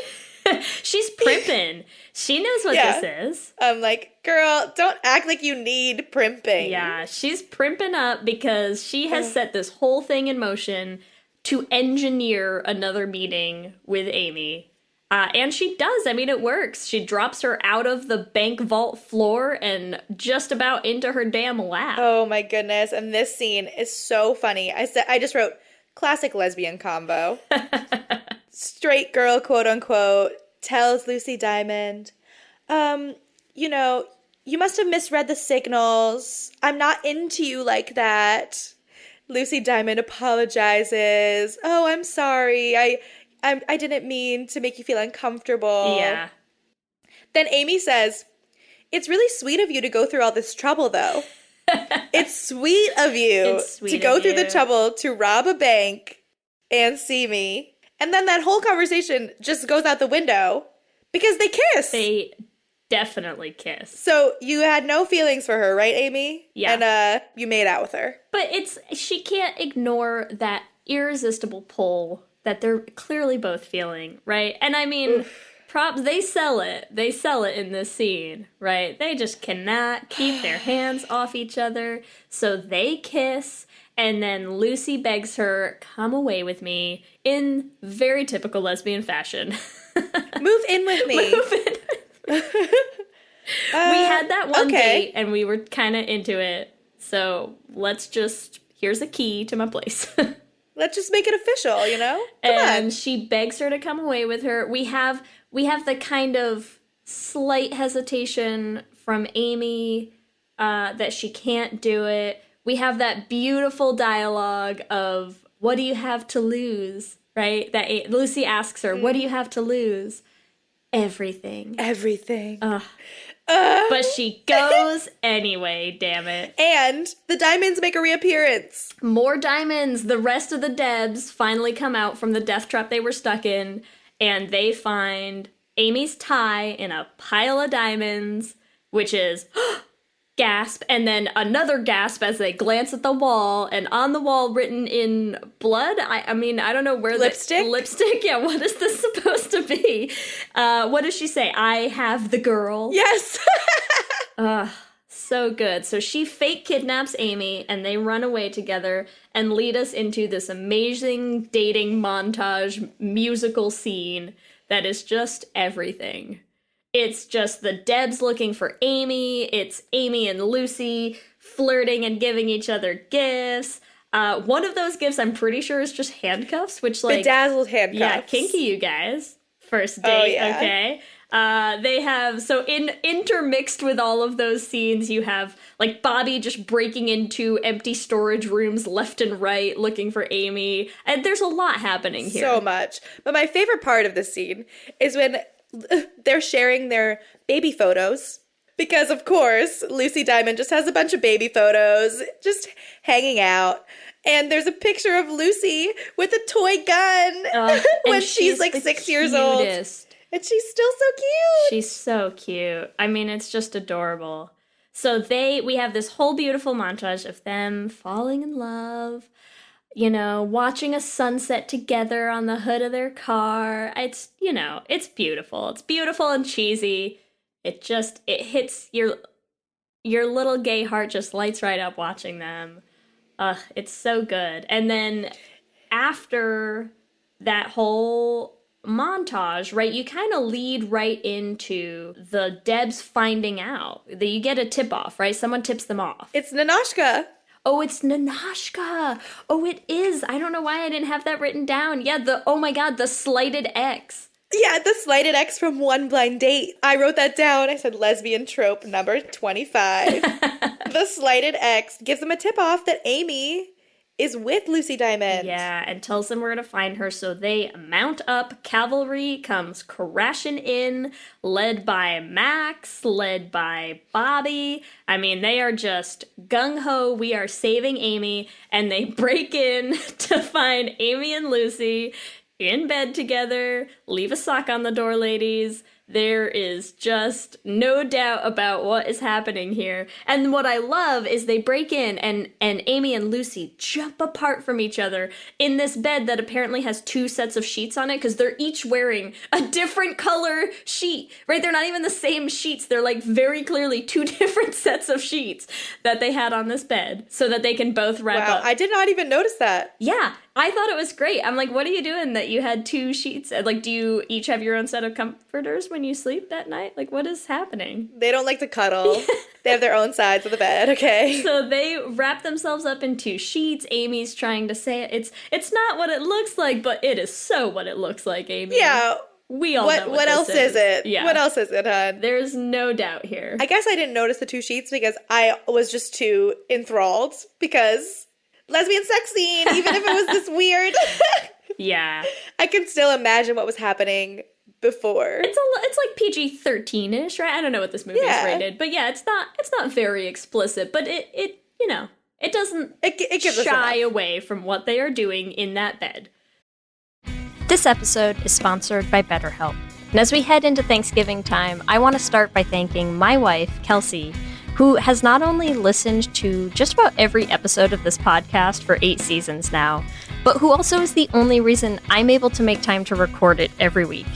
She's primping. She knows what this is. I'm like, girl, don't act like you need primping. Yeah, she's primping up because she has set this whole thing in motion to engineer another meeting with Amy. And she does. I mean, it works. She drops her out of the bank vault floor and just about into her damn lap. Oh my goodness. And this scene is so funny. I just wrote classic lesbian combo. Straight girl, quote unquote, tells Lucy Diamond, you know, you must have misread the signals. I'm not into you like that. Lucy Diamond apologizes. Oh, I'm sorry. I didn't mean to make you feel uncomfortable. Yeah. Then Amy says, it's really sweet of you to go through all this trouble, though. It's sweet of you to go through the trouble to rob a bank and see me. And then that whole conversation just goes out the window because they kiss. They definitely kiss. So you had no feelings for her, right, Amy? Yeah. And you made out with her. But she can't ignore that irresistible pull that they're clearly both feeling, right? And I mean, props, they sell it. They sell it in this scene, right? They just cannot keep their hands off each other. So they kiss, and then Lucy begs her, come away with me, in very typical lesbian fashion. Move in with me. Move in. We had that one date, and we were kind of into it. So here's a key to my place. Let's just make it official, you know? Come on. She begs her to come away with her. We have the kind of slight hesitation from Amy that she can't do it. We have that beautiful dialogue of, what do you have to lose, right? That Lucy asks her, what do you have to lose? Everything. Everything. But she goes anyway, damn it. And the diamonds make a reappearance. More diamonds. The rest of the D.E.B.S finally come out from the death trap they were stuck in, and they find Amy's tie in a pile of diamonds, which is gasp, and then another gasp as they glance at the wall, and on the wall written in blood, I mean, I don't know where lipstick? Lipstick? Yeah, what is this supposed to be? What does she say? I have the girl. Yes! So good. So she fake kidnaps Amy, and they run away together and lead us into this amazing dating montage musical scene that is just everything. It's just the D.E.B.S looking for Amy. It's Amy and Lucy flirting and giving each other gifts. One of those gifts, I'm pretty sure, is just handcuffs, which, like... Bedazzled handcuffs. Yeah, kinky, you guys. First date, okay? They have... So intermixed with all of those scenes, you have, like, Bobby just breaking into empty storage rooms left and right, looking for Amy. And there's a lot happening here. So much. But my favorite part of the scene is when... they're sharing their baby photos because, of course, Lucy Diamond just has a bunch of baby photos just hanging out. And there's a picture of Lucy with a toy gun when she's like 6 years old. And she's still so cute. She's so cute. I mean, it's just adorable. So we have this whole beautiful montage of them falling in love, you know, watching a sunset together on the hood of their car. It's, you know, it's beautiful. It's beautiful and cheesy. It hits your little gay heart, just lights right up watching them. It's so good. And then after that whole montage, right, you kind of lead right into the D.E.B.S finding out. You get a tip-off, right? Someone tips them off. It's Nanoshka. Oh, it's Nanoshka. Oh, it is. I don't know why I didn't have that written down. Yeah, oh my god, the slighted ex. Yeah, the slighted ex from One Blind Date. I wrote that down. I said lesbian trope number 25. The slighted ex gives them a tip off that Amy is with Lucy Diamond. Yeah, and tells them where to find her, so they mount up. Cavalry comes crashing in, led by Max, led by Bobby. I mean, they are just gung-ho, we are saving Amy, and they break in to find Amy and Lucy in bed together. Leave a sock on the door, ladies. There is just no doubt about what is happening here. And what I love is they break in and Amy and Lucy jump apart from each other in this bed that apparently has 2 sets of sheets on it because they're each wearing a different color sheet, right? They're not even the same sheets. They're like very clearly 2 different sets of sheets that they had on this bed so that they can both wrap up. I did not even notice that. Yeah, I thought it was great. I'm like, what are you doing that you had 2 sheets? Like, do you each have your own set of comforters when you sleep that night? Like, what is happening? They don't like to cuddle. They have their own sides of the bed, okay? So they wrap themselves up in 2 sheets. Amy's trying to say it's not what it looks like, but it is so what it looks like, Amy. Yeah. We all know what else is it? Yeah. What else is it, hon? There's no doubt here. I guess I didn't notice the 2 sheets because I was just too enthralled because lesbian sex scene, even if it was this weird. Yeah. I can still imagine what was happening before. It's like PG-13-ish, right? I don't know what this movie is rated, but yeah, it's not very explicit, but it you know, it doesn't it gives shy away from what they are doing in that bed. This episode is sponsored by BetterHelp. And as we head into Thanksgiving time, I want to start by thanking my wife, Kelsey, who has not only listened to just about every episode of this podcast for 8 seasons now, but who also is the only reason I'm able to make time to record it every week.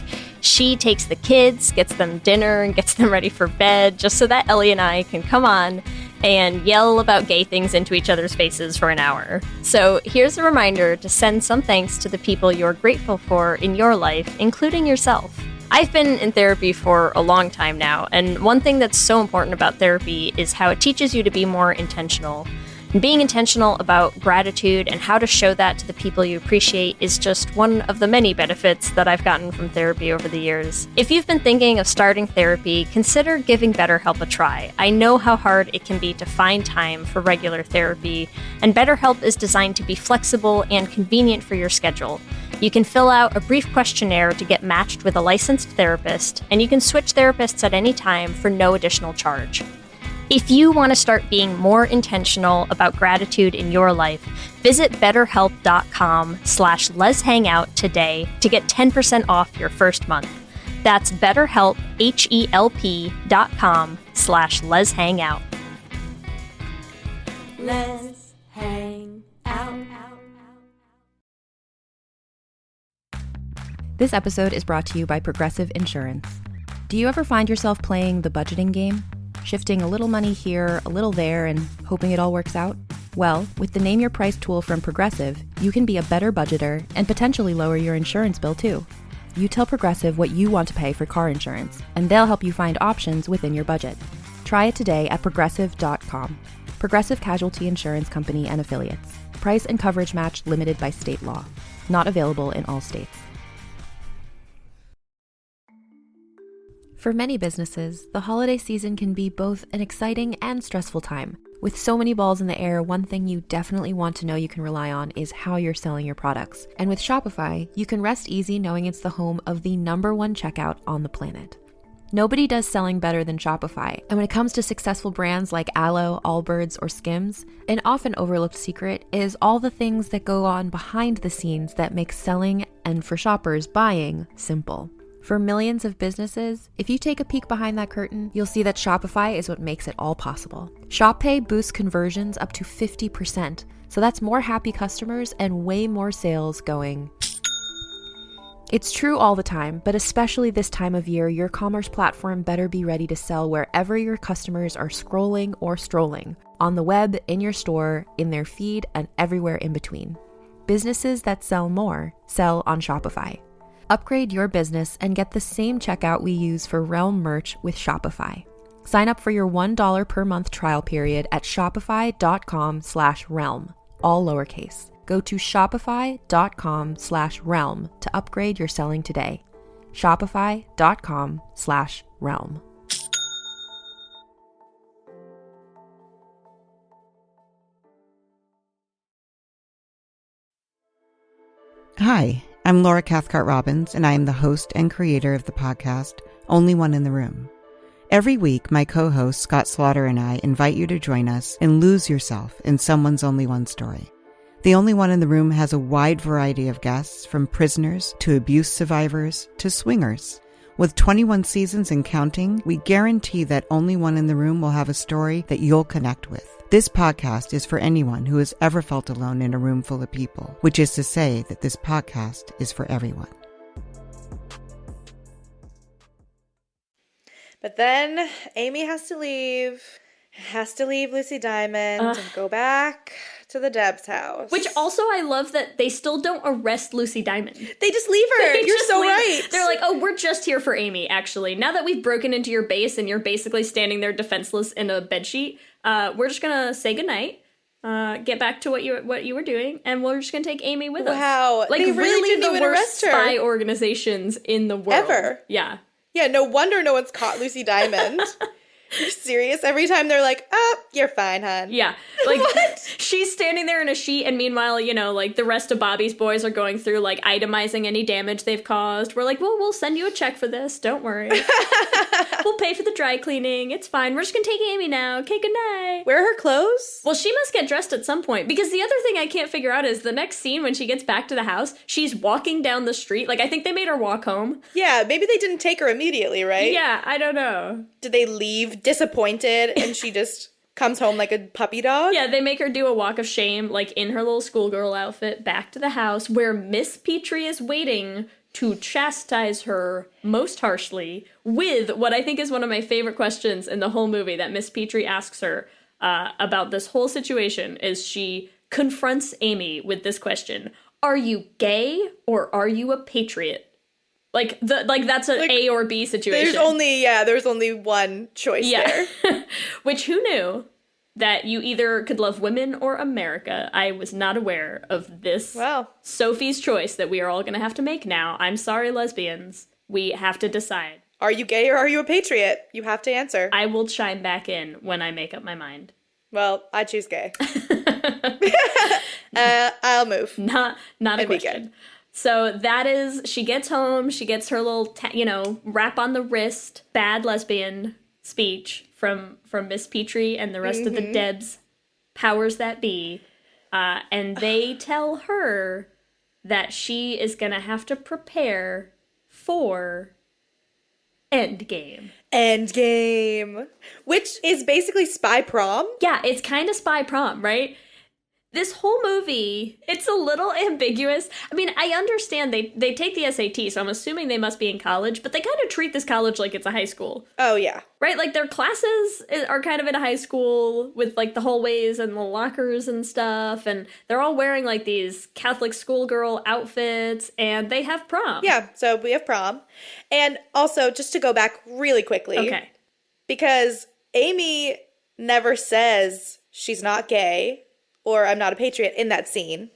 She takes the kids, gets them dinner, and gets them ready for bed just so that Ellie and I can come on and yell about gay things into each other's faces for an hour. So here's a reminder to send some thanks to the people you're grateful for in your life, including yourself. I've been in therapy for a long time now, and one thing that's so important about therapy is how it teaches you to be more intentional. And being intentional about gratitude and how to show that to the people you appreciate is just one of the many benefits that I've gotten from therapy over the years. If you've been thinking of starting therapy, consider giving BetterHelp a try. I know how hard it can be to find time for regular therapy, and BetterHelp is designed to be flexible and convenient for your schedule. You can fill out a brief questionnaire to get matched with a licensed therapist, and you can switch therapists at any time for no additional charge. If you want to start being more intentional about gratitude in your life, visit betterhelp.com/lezhangout today to get 10% off your first month. That's BetterHelp, HELP.com/lezhangout. Let's hang out. This episode is brought to you by Progressive Insurance. Do you ever find yourself playing the budgeting game? Shifting a little money here, a little there, and hoping it all works out? Well, with the Name Your Price tool from Progressive, you can be a better budgeter and potentially lower your insurance bill too. You tell Progressive what you want to pay for car insurance, and they'll help you find options within your budget. Try it today at Progressive.com. Progressive Casualty Insurance Company and Affiliates. Price and coverage match limited by state law. Not available in all states. For many businesses, the holiday season can be both an exciting and stressful time. With so many balls in the air, one thing you definitely want to know you can rely on is how you're selling your products. And with Shopify, you can rest easy knowing it's the home of the #1 checkout on the planet. Nobody does selling better than Shopify. And when it comes to successful brands like Aloe, Allbirds, or Skims, an often overlooked secret is all the things that go on behind the scenes that make selling, and for shoppers, buying, simple. For millions of businesses, if you take a peek behind that curtain, you'll see that Shopify is what makes it all possible. Shop Pay boosts conversions up to 50%, so that's more happy customers and way more sales going. It's true all the time, but especially this time of year, your commerce platform better be ready to sell wherever your customers are scrolling or strolling, on the web, in your store, in their feed, and everywhere in between. Businesses that sell more sell on Shopify. Upgrade your business and get the same checkout we use for Realm merch with Shopify. Sign up for your $1 per month trial period at shopify.com/realm, all lowercase. Go to shopify.com/realm to upgrade your selling today. Shopify.com/realm. Hi, I'm Laura Cathcart-Robbins, and I am the host and creator of the podcast, Only One in the Room. Every week, my co-host Scott Slaughter and I invite you to join us and lose yourself in someone's only one story. The Only One in the Room has a wide variety of guests, from prisoners to abuse survivors to swingers. With 21 seasons and counting, we guarantee that Only One in the Room will have a story that you'll connect with. This podcast is for anyone who has ever felt alone in a room full of people, which is to say that this podcast is for everyone. But then Amy has to leave Lucy Diamond and go back to the D.E.B.S house. Which also, I love that they still don't arrest Lucy Diamond. They just leave her. You're so right. They're like, oh, we're just here for Amy, actually. Now that we've broken into your base and you're basically standing there defenseless in a bedsheet, we're just gonna say goodnight, get back to what you were doing, and we're just gonna take Amy with us. Wow. Like, they really didn't the even worst arrest her. spy organizations in the world. Ever. Yeah. Yeah, no wonder no one's caught Lucy Diamond. You're serious? Every time they're like, oh, you're fine, hon. Yeah. Like, she's standing there in a sheet, and meanwhile, you know, like, the rest of Bobby's boys are going through, like, itemizing any damage they've caused. We're like, well, we'll send you a check for this. Don't worry. We'll pay for the dry cleaning. It's fine. We're just gonna take Amy now. Okay, good night. Where are her clothes? Well, she must get dressed at some point, because the other thing I can't figure out is the next scene when she gets back to the house, she's walking down the street. Like, I think they made her walk home. Yeah, maybe they didn't take her immediately, right? Yeah, I don't know. Did they leave disappointed and she just comes home like a puppy dog? Yeah, they make her do a walk of shame, like in her little schoolgirl outfit, back to the house where Miss Petrie is waiting to chastise her most harshly with what I think is one of my favorite questions in the whole movie that Miss Petrie asks her about this whole situation. Is she confronts Amy with this question: are you gay or are you a patriot? Like that's an like, A or B situation. There's only one choice there. Which, who knew that you either could love women or America? I was not aware of this. Well, Sophie's choice that we are all going to have to make now. I'm sorry, lesbians. We have to decide. Are you gay or are you a patriot? You have to answer. I will chime back in when I make up my mind. Well, I choose gay. I'll move. Not a question. So that is, she gets home, she gets her little, wrap on the wrist, bad lesbian speech from Miss Petrie and the rest of the D.E.B.S powers that be. And they tell her that she is going to have to prepare for Endgame. Endgame. Which is basically spy prom? Yeah, it's kind of spy prom, right? This whole movie, it's a little ambiguous. I mean, I understand they take the SAT, so I'm assuming they must be in college, but they kind of treat this college like it's a high school. Oh, yeah. Right? Like, their classes are kind of in a high school with, like, the hallways and the lockers and stuff, and they're all wearing, like, these Catholic schoolgirl outfits, and they have prom. Yeah, so we have prom. And also, just to go back really quickly. Okay. Because Amy never says she's not gay or I'm not a patriot in that scene.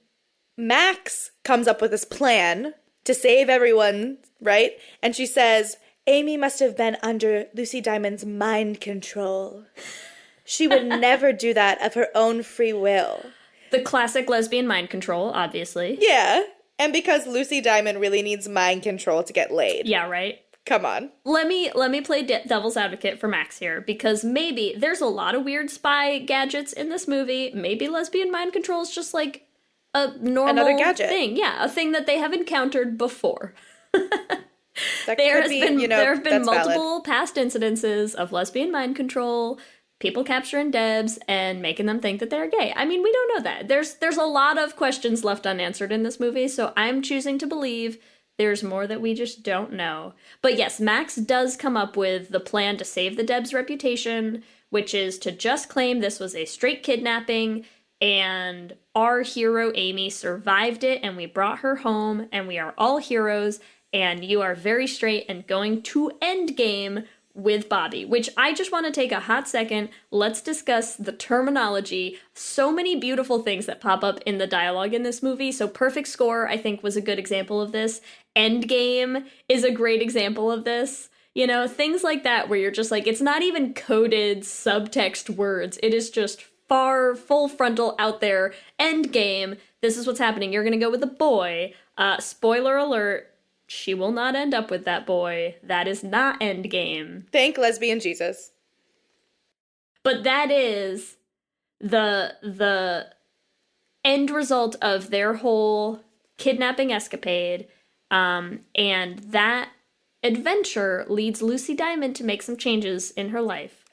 Max comes up with this plan to save everyone, right? And she says, Amy must have been under Lucy Diamond's mind control. She would never do that of her own free will. The classic lesbian mind control, obviously. Yeah, and because Lucy Diamond really needs mind control to get laid. Yeah, right? Come on. Let me play devil's advocate for Max here, because maybe there's a lot of weird spy gadgets in this movie. Maybe lesbian mind control is just like a normal thing. Yeah, a thing that they have encountered before. There have been multiple past incidences of lesbian mind control, people capturing D.E.B.S and making them think that they're gay. I mean, we don't know that. There's a lot of questions left unanswered in this movie, so I'm choosing to believe there's more that we just don't know. But yes, Max does come up with the plan to save the D.E.B.S reputation, which is to just claim this was a straight kidnapping, and our hero Amy survived it, and we brought her home, and we are all heroes, and you are very straight and going to Endgame with Bobby, which I just want to take a hot second. Let's discuss the terminology. So many beautiful things that pop up in the dialogue in this movie. So Perfect Score, I think, was a good example of this. Endgame is a great example of this. You know, things like that where you're just like, it's not even coded subtext words. It is just full frontal out there. Endgame. This is what's happening. You're going to go with a boy. Spoiler alert. She will not end up with that boy. That is not Endgame. Thank lesbian Jesus. But that is the end result of their whole kidnapping escapade. And that adventure leads Lucy Diamond to make some changes in her life.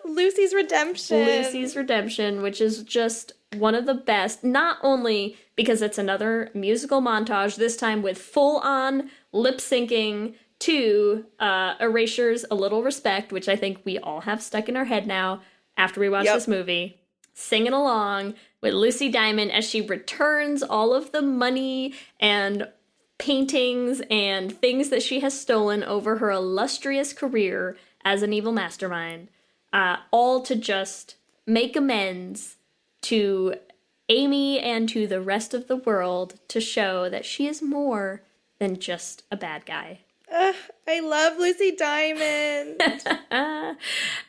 Lucy's redemption. Lucy's redemption, which is just one of the best, not only because it's another musical montage, this time with full-on lip syncing to Erasure's A Little Respect, which I think we all have stuck in our head now after we watch this movie, singing along with Lucy Diamond as she returns all of the money and paintings and things that she has stolen over her illustrious career as an evil mastermind, all to just make amends to Amy and to the rest of the world to show that she is more than just a bad guy. I love Lucy Diamond.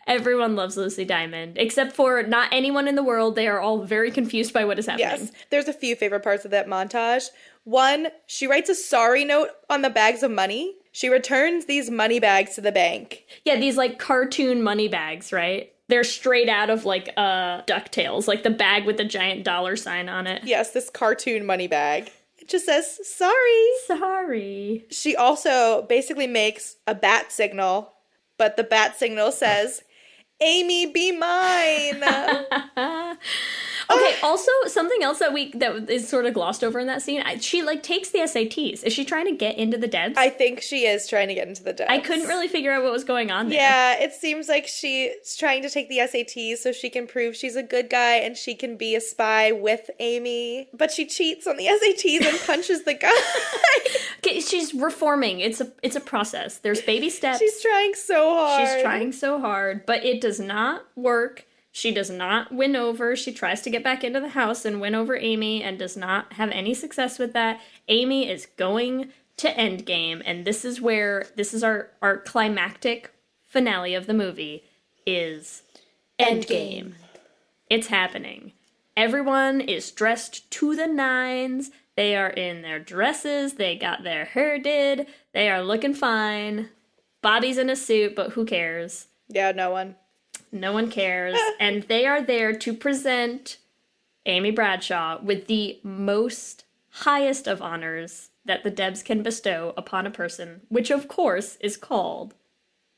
Everyone loves Lucy Diamond, except for not anyone in the world. They are all very confused by what is happening. Yes, there's a few favorite parts of that montage. One, she writes a sorry note on the bags of money. She returns these money bags to the bank. Yeah, these like cartoon money bags, right? They're straight out of like DuckTales, like the bag with the giant dollar sign on it. Yes, this cartoon money bag. It just says, sorry. Sorry. She also basically makes a bat signal, but the bat signal says, Amy, be mine. Okay, also something else that is sort of glossed over in that scene, she like takes the SATs. Is she trying to get into the D.E.B.S? I think she is trying to get into the D.E.B.S. I couldn't really figure out what was going on there. Yeah, it seems like she's trying to take the SATs so she can prove she's a good guy and she can be a spy with Amy. But she cheats on the SATs and punches the guy. Okay, she's reforming. It's a process. There's baby steps. She's trying so hard. But it does not work. She does not win over. She tries to get back into the house and win over Amy and does not have any success with that. Amy is going to Endgame, and this is our climactic finale of the movie is Endgame. It's happening. Everyone is dressed to the nines. They are in their dresses. They got their hair did. They are looking fine. Bobby's in a suit, but who cares? Yeah, no one. No one cares. And they are there to present Amy Bradshaw with the most highest of honors that the D.E.B.S can bestow upon a person, which of course is called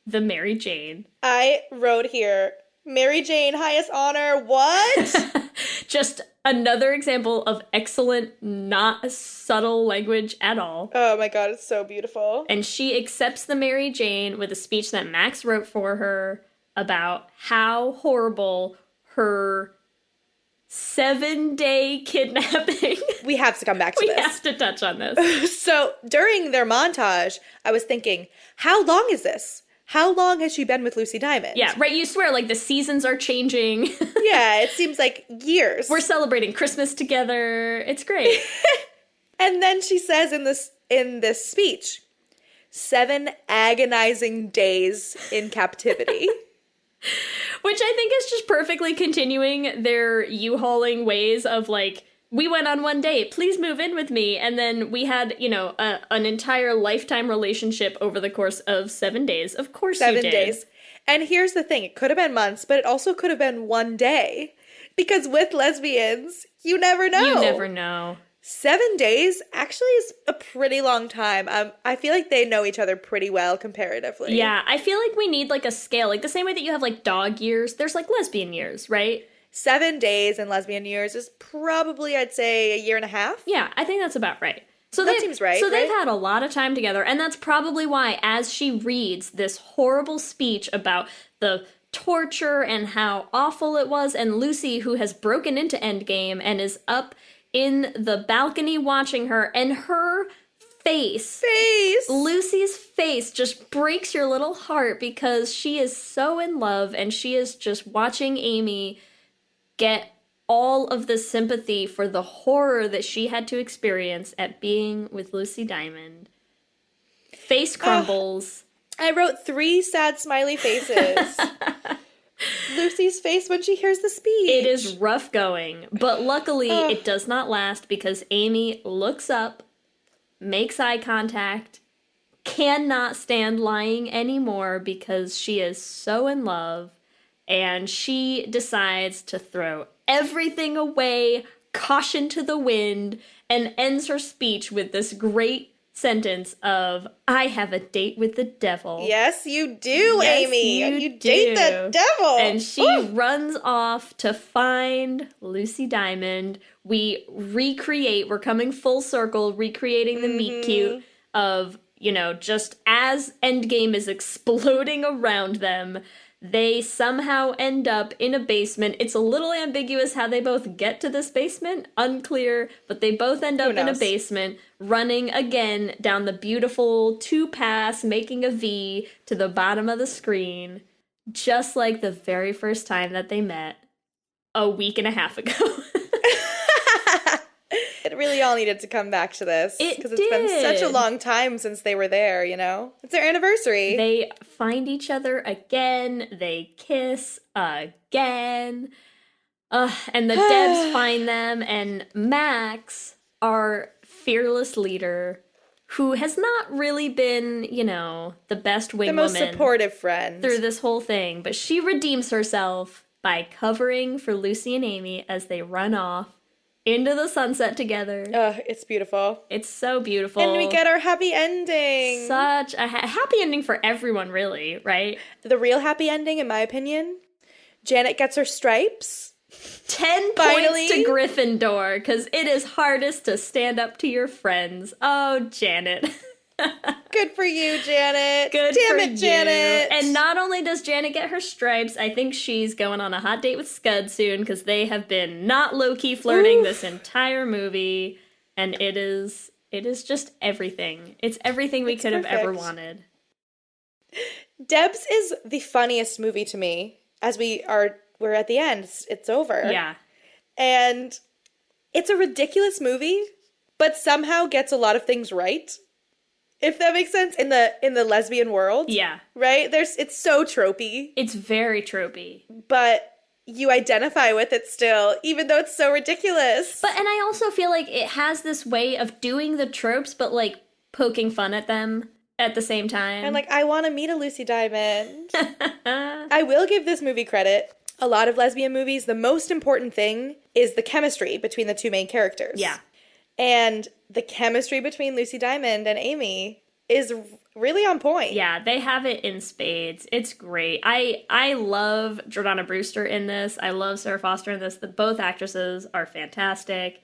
the Mary Jane. I wrote here, Mary Jane, highest honor, what? Just another example of excellent, not subtle language at all. Oh my god, it's so beautiful. And she accepts the Mary Jane with a speech that Max wrote for her about how horrible her 7-day kidnapping. We have to come back to this. We have to touch on this. So during their montage, I was thinking, how long is this? How long has she been with Lucy Diamond? Yeah, right. You swear, like, the seasons are changing. Yeah, it seems like years. We're celebrating Christmas together. It's great. And then she says in this speech, 7 agonizing days in captivity. Which I think is just perfectly continuing their U-hauling ways of, like, we went on one date, please move in with me. And then we had, an entire lifetime relationship over the course of 7 days. Of course 7 you did. days. And here's the thing. It could have been months, but it also could have been one day. Because with lesbians, you never know. You never know. 7 days actually is a pretty long time. I feel like they know each other pretty well comparatively. Yeah, I feel like we need, like, a scale. Like, the same way that you have, like, dog years, there's, like, lesbian years, right? 7 days in lesbian years is probably, I'd say, a year and a half. Yeah, I think that's about right. So that seems right. So they've had a lot of time together, and that's probably why, as she reads this horrible speech about the torture and how awful it was, and Lucy, who has broken into Endgame and is up in the balcony watching her, and her face, Lucy's face just breaks your little heart because she is so in love, and she is just watching Amy get all of the sympathy for the horror that she had to experience at being with Lucy Diamond. Face crumbles. I wrote 3 sad smiley faces. Lucy's face when she hears the speech. It is rough going, but luckily it does not last because Amy looks up, makes eye contact, cannot stand lying anymore because she is so in love, and she decides to throw everything away, caution to the wind, and ends her speech with this great sentence of, I have a date with the devil. Yes, you do, Yes, Amy. you date the devil. And she runs off to find Lucy Diamond. We're coming full circle, recreating the meet cute of, just as Endgame is exploding around them, they somehow end up in a basement. It's a little ambiguous how they both get to this basement. Unclear, but they both end up in a basement, running again down the beautiful 2-pass, making a V to the bottom of the screen, just like the very first time that they met a week and a half ago. It really all needed to come back to this. Because it's been such a long time since they were there, It's their anniversary. They find each other again. They kiss again. And the Debs find them. And Max, our fearless leader, who has not really been, the best wing woman. The most supportive friend. Through this whole thing. But she redeems herself by covering for Lucy and Amy as they run off into the sunset together. It's beautiful. It's so beautiful. And we get our happy ending. Such a happy ending for everyone, really, right? The real happy ending, in my opinion, Janet gets her stripes. 10 points to Gryffindor, because it is hardest to stand up to your friends. Oh, Janet. Good for you, Janet. Damn it, Janet. And not only does Janet get her stripes, I think she's going on a hot date with Scud soon, because they have been not low-key flirting this entire movie, and it is just everything. It's everything we could have ever wanted. D.E.B.S is the funniest movie to me, as we're at the end. It's over. Yeah. And it's a ridiculous movie, but somehow gets a lot of things right. If that makes sense, in the lesbian world. Yeah. Right? It's so tropey. It's very tropey. But you identify with it still, even though it's so ridiculous. And I also feel like it has this way of doing the tropes, but poking fun at them at the same time. And I want to meet a Lucy Diamond. I will give this movie credit. A lot of lesbian movies, the most important thing is the chemistry between the two main characters. Yeah. And the chemistry between Lucy Diamond and Amy is really on point. Yeah, they have it in spades. It's great. I love Jordana Brewster in this. I love Sarah Foster in this. Both actresses are fantastic.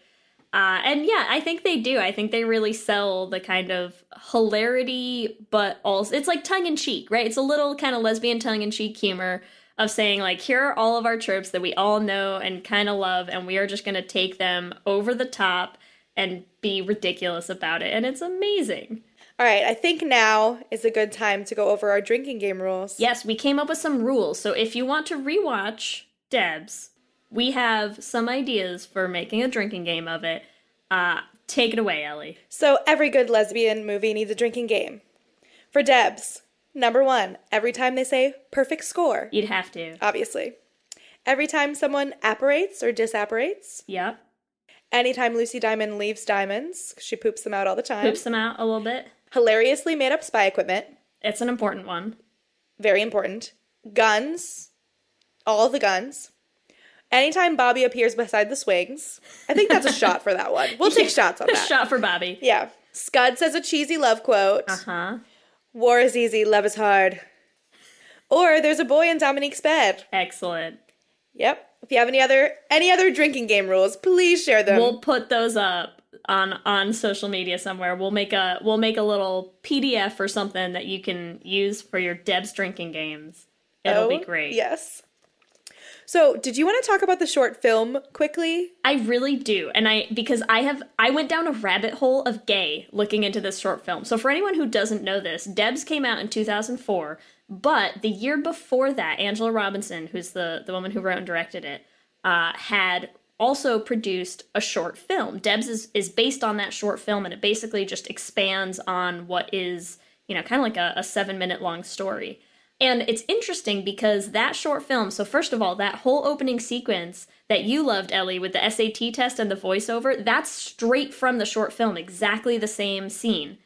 And yeah, I think they do. I think they really sell the kind of hilarity, but also it's tongue-in-cheek, right? It's a little kind of lesbian tongue-in-cheek humor of saying here are all of our tropes that we all know and kind of love, and we are just going to take them over the top and be ridiculous about it. And it's amazing. All right, I think now is a good time to go over our drinking game rules. Yes, we came up with some rules. So if you want to rewatch D.E.B.S, we have some ideas for making a drinking game of it. Take it away, Ellie. So every good lesbian movie needs a drinking game. For D.E.B.S, number 1, every time they say perfect score. You'd have to. Obviously. Every time someone apparates or disapparates. Yep. Anytime Lucy Diamond leaves diamonds, she poops them out all the time. Poops them out a little bit. Hilariously made up spy equipment. It's an important one. Very important. Guns. All the guns. Anytime Bobby appears beside the swings. I think that's a shot for that one. We'll take shots on that. A shot for Bobby. Yeah. Scud says a cheesy love quote. Uh-huh. War is easy, love is hard. Or there's a boy in Dominique's bed. Excellent. Yep. If you have any other drinking game rules, please share them. We'll put those up on social media somewhere. We'll make a little PDF or something that you can use for your D.E.B.S drinking games. It'll be great. Yes. So, did you want to talk about the short film quickly? I really do. And because I went down a rabbit hole of gay looking into this short film. So for anyone who doesn't know this, D.E.B.S came out in 2004, but the year before that, Angela Robinson, who's the woman who wrote and directed it, had also produced a short film. D.E.B.S is based on that short film, and it basically just expands on what is, kind of like a 7-minute long story. And it's interesting because that short film, so first of all, that whole opening sequence that you loved, Ellie, with the SAT test and the voiceover, that's straight from the short film. Exactly the same scene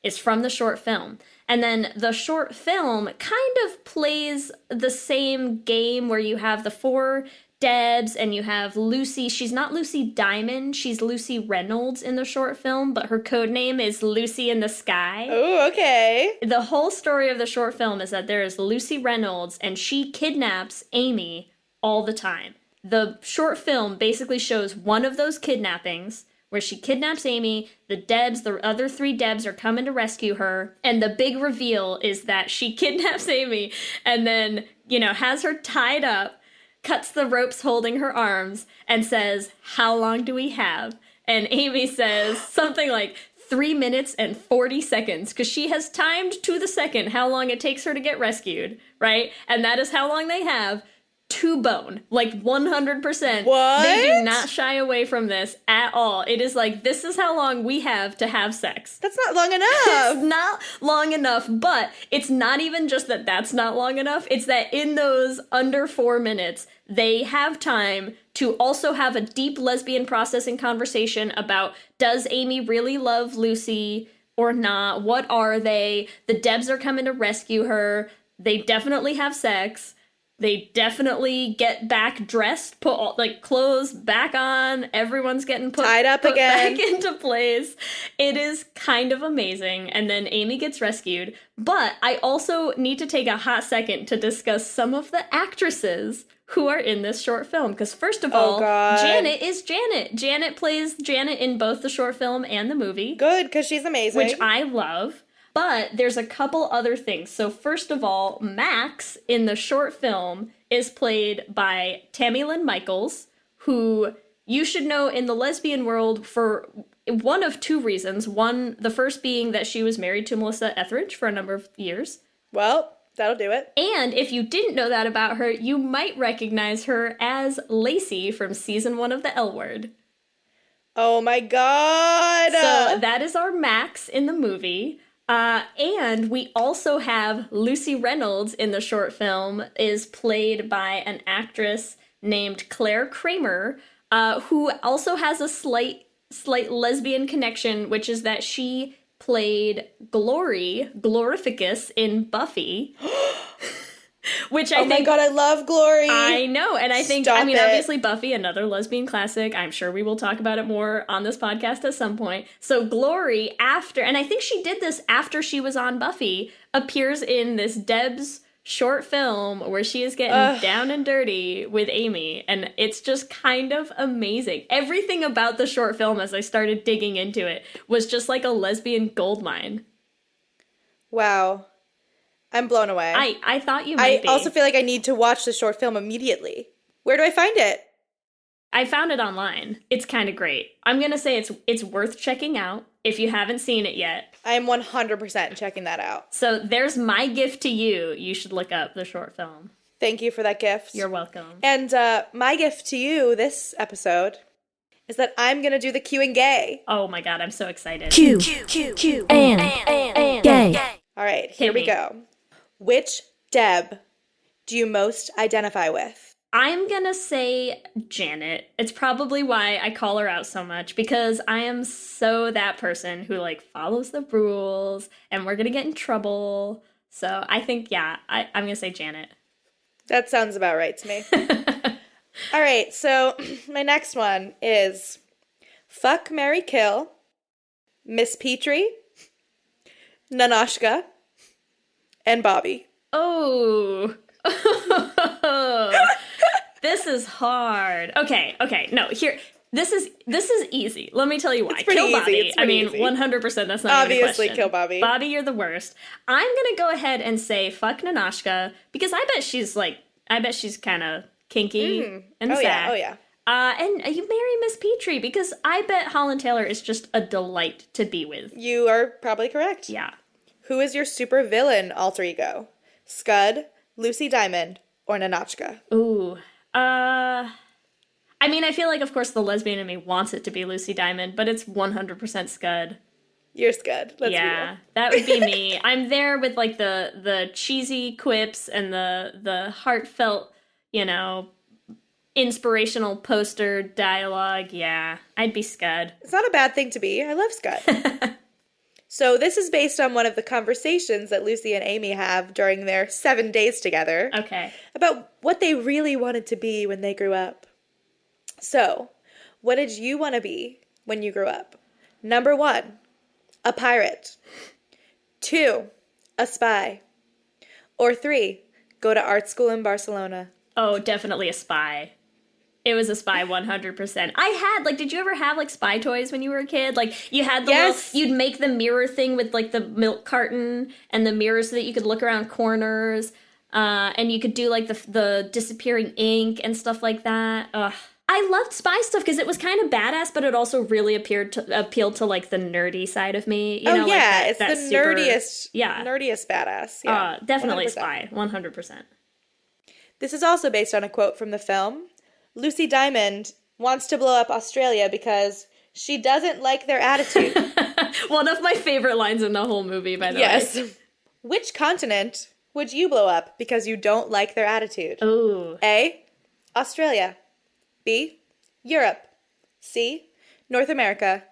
is from the short film. And then the short film kind of plays the same game where you have the 4 Debs and you have Lucy. She's not Lucy Diamond. She's Lucy Reynolds in the short film, but her code name is Lucy in the Sky. Oh, okay. The whole story of the short film is that there is Lucy Reynolds and she kidnaps Amy all the time. The short film basically shows one of those kidnappings where she kidnaps Amy, the other 3 Debs are coming to rescue her, and the big reveal is that she kidnaps Amy and then, has her tied up, cuts the ropes holding her arms, and says, "How long do we have?" And Amy says something like 3 minutes and 40 seconds, because she has timed to the second how long it takes her to get rescued, right? And that is how long they have to bone, like 100%. What? They do not shy away from this at all. It is like, this is how long we have to have sex. That's not long enough. It's not long enough, but it's not even just that that's not long enough. It's that in those under 4 minutes, they have time to also have a deep lesbian processing conversation about, does Amy really love Lucy or not? What are they? The Debs are coming to rescue her. They definitely have sex. They definitely get back dressed, put all, clothes back on. Everyone's getting tied up again, back into place. It is kind of amazing. And then Amy gets rescued. But I also need to take a hot second to discuss some of the actresses who are in this short film. Because first of all, Janet is Janet. Janet plays Janet in both the short film and the movie. Good, because she's amazing. Which I love. But there's a couple other things. So first of all, Max in the short film is played by Tammy Lynn Michaels, who you should know in the lesbian world for one of 2 reasons. One, the first being that she was married to Melissa Etheridge for a number of years. Well, that'll do it. And if you didn't know that about her, you might recognize her as Lacey from season 1 of The L Word. Oh my god! So that is our Max in the movie. And we also have Lucy Reynolds in the short film is played by an actress named Claire Kramer, who also has a slight lesbian connection, which is that she played Glorificus in Buffy. Which I think, oh my god, I love Glory. I know, and I think, obviously Buffy, another lesbian classic. I'm sure we will talk about it more on this podcast at some point. So Glory, and I think she did this after she was on Buffy, appears in this Debs short film where she is getting down and dirty with Amy, and it's just kind of amazing. Everything about the short film, as I started digging into it, was just like a lesbian goldmine. Wow. I'm blown away. I thought you might be. I also feel like I need to watch the short film immediately. Where do I find it? I found it online. It's kind of great. I'm going to say it's worth checking out if you haven't seen it yet. I am 100% checking that out. So there's my gift to you. You should look up the short film. Thank you for that gift. You're welcome. And my gift to you this episode is that I'm going to do the Q and Gay. Oh my god, I'm so excited. Q and Gay. All right, here we go. Which Deb do you most identify with? I'm gonna say Janet. It's probably why I call her out so much, because I am so that person who follows the rules and we're gonna get in trouble. So I think, I'm gonna say Janet. That sounds about right to me. All right, so my next one is Fuck, Marry, Kill, Miss Petrie, Nanoshka, and Bobby. Oh. This is hard. Okay. No, here. This is easy. Let me tell you why. Kill Bobby. Easy. I mean, 100%. That's not obviously even a question. Kill Bobby. Bobby, you're the worst. I'm gonna go ahead and say fuck Nanoshka, because I bet she's kind of kinky and sad. Oh yeah. And you marry Miss Petrie, because I bet Holland Taylor is just a delight to be with. You are probably correct. Yeah. Who is your super villain alter ego? Scud, Lucy Diamond, or Nanochka? Ooh. I mean, I feel like, of course, the lesbian in me wants it to be Lucy Diamond, but it's 100% Scud. You're Scud. Let's be real. That would be me. I'm there with the cheesy quips and the heartfelt, inspirational poster dialogue. Yeah, I'd be Scud. It's not a bad thing to be. I love Scud. So this is based on one of the conversations that Lucy and Amy have during their 7 days together. Okay. About what they really wanted to be when they grew up. So, what did you want to be when you grew up? Number 1, a pirate. 2, a spy. Or 3, go to art school in Barcelona. Oh, definitely a spy. It was a spy 100%. I had, like, did you ever have, like, spy toys when you were a kid? Like, you had the Yes. you'd make the mirror thing with, like, the milk carton and the mirror so that you could look around corners. And you could do, like, the disappearing ink and stuff like that. Ugh. I loved spy stuff because it was kind of badass, but it also really appealed to, like, the nerdy side of me. You know, yeah, like it's that the super, nerdiest badass. Yeah, definitely 100%. spy, 100%. This is also based on a quote from the film. Lucy Diamond wants to blow up Australia because she doesn't like their attitude. One of my favorite lines in the whole movie, by the way. Yes. Which continent would you blow up because you don't like their attitude? Ooh. A, Australia. B, Europe. C, North America.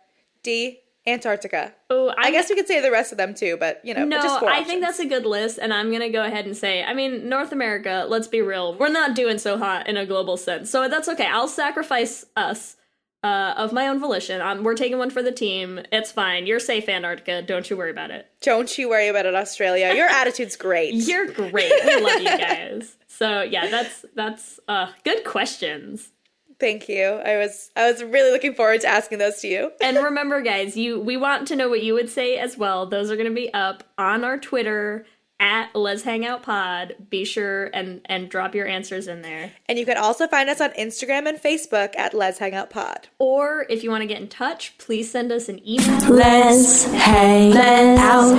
D, Antarctica. Oh, I guess we could say the rest of them too, but No, just 4 I think that's a good list, and I'm gonna go ahead and say, I mean, North America, let's be real, we're not doing so hot in a global sense, so that's okay. I'll sacrifice us of my own volition. We're taking one for the team. It's fine. You're safe, Antarctica. Don't you worry about it. Don't you worry about it, Australia. Your attitude's great. You're great. We love you guys. So yeah, that's good questions. Thank you. I was really looking forward to asking those to you. And remember, guys, we want to know what you would say as well. Those are going to be up on our Twitter at LezHangoutPod. Be sure and drop your answers in there. And you can also find us on Instagram and Facebook at LezHangoutPod. Or if you want to get in touch, please send us an email. Let's hang out.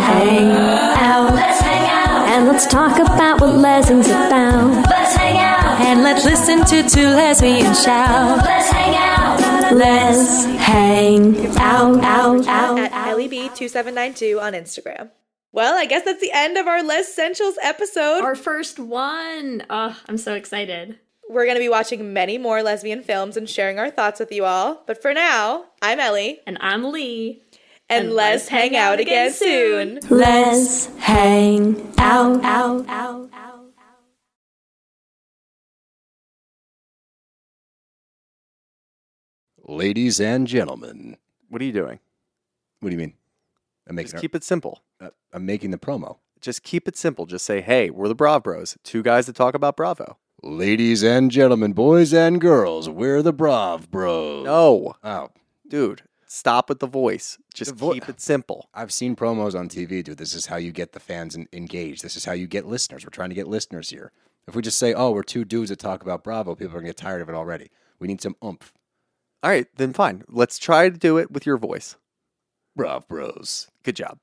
Let's hang out. And let's talk about what lessons about. Let's hang out. And let's listen to two lesbians shout. Let's hang out. Let's hang out. At LEB2792 on Instagram. Well, I guess that's the end of our Lez-ssentials episode. Our first one. Oh, I'm so excited. We're going to be watching many more lesbian films and sharing our thoughts with you all. But for now, I'm Ellie. And I'm Lee. And let's hang out again soon. Let's hang out. Ladies and gentlemen. What are you doing? What do you mean? Just keep it simple. I'm making the promo. Just keep it simple. Just say, hey, we're the Brav Bros. 2 guys that talk about Bravo. Ladies and gentlemen, boys and girls, we're the Brav Bros. No. Oh. Dude, stop with the voice. Just keep it simple. I've seen promos on TV, dude. This is how you get the fans engaged. This is how you get listeners. We're trying to get listeners here. If we just say, oh, we're 2 dudes that talk about Bravo, people are going to get tired of it already. We need some oomph. All right, then fine. Let's try to do it with your voice. Brav Bros. Good job.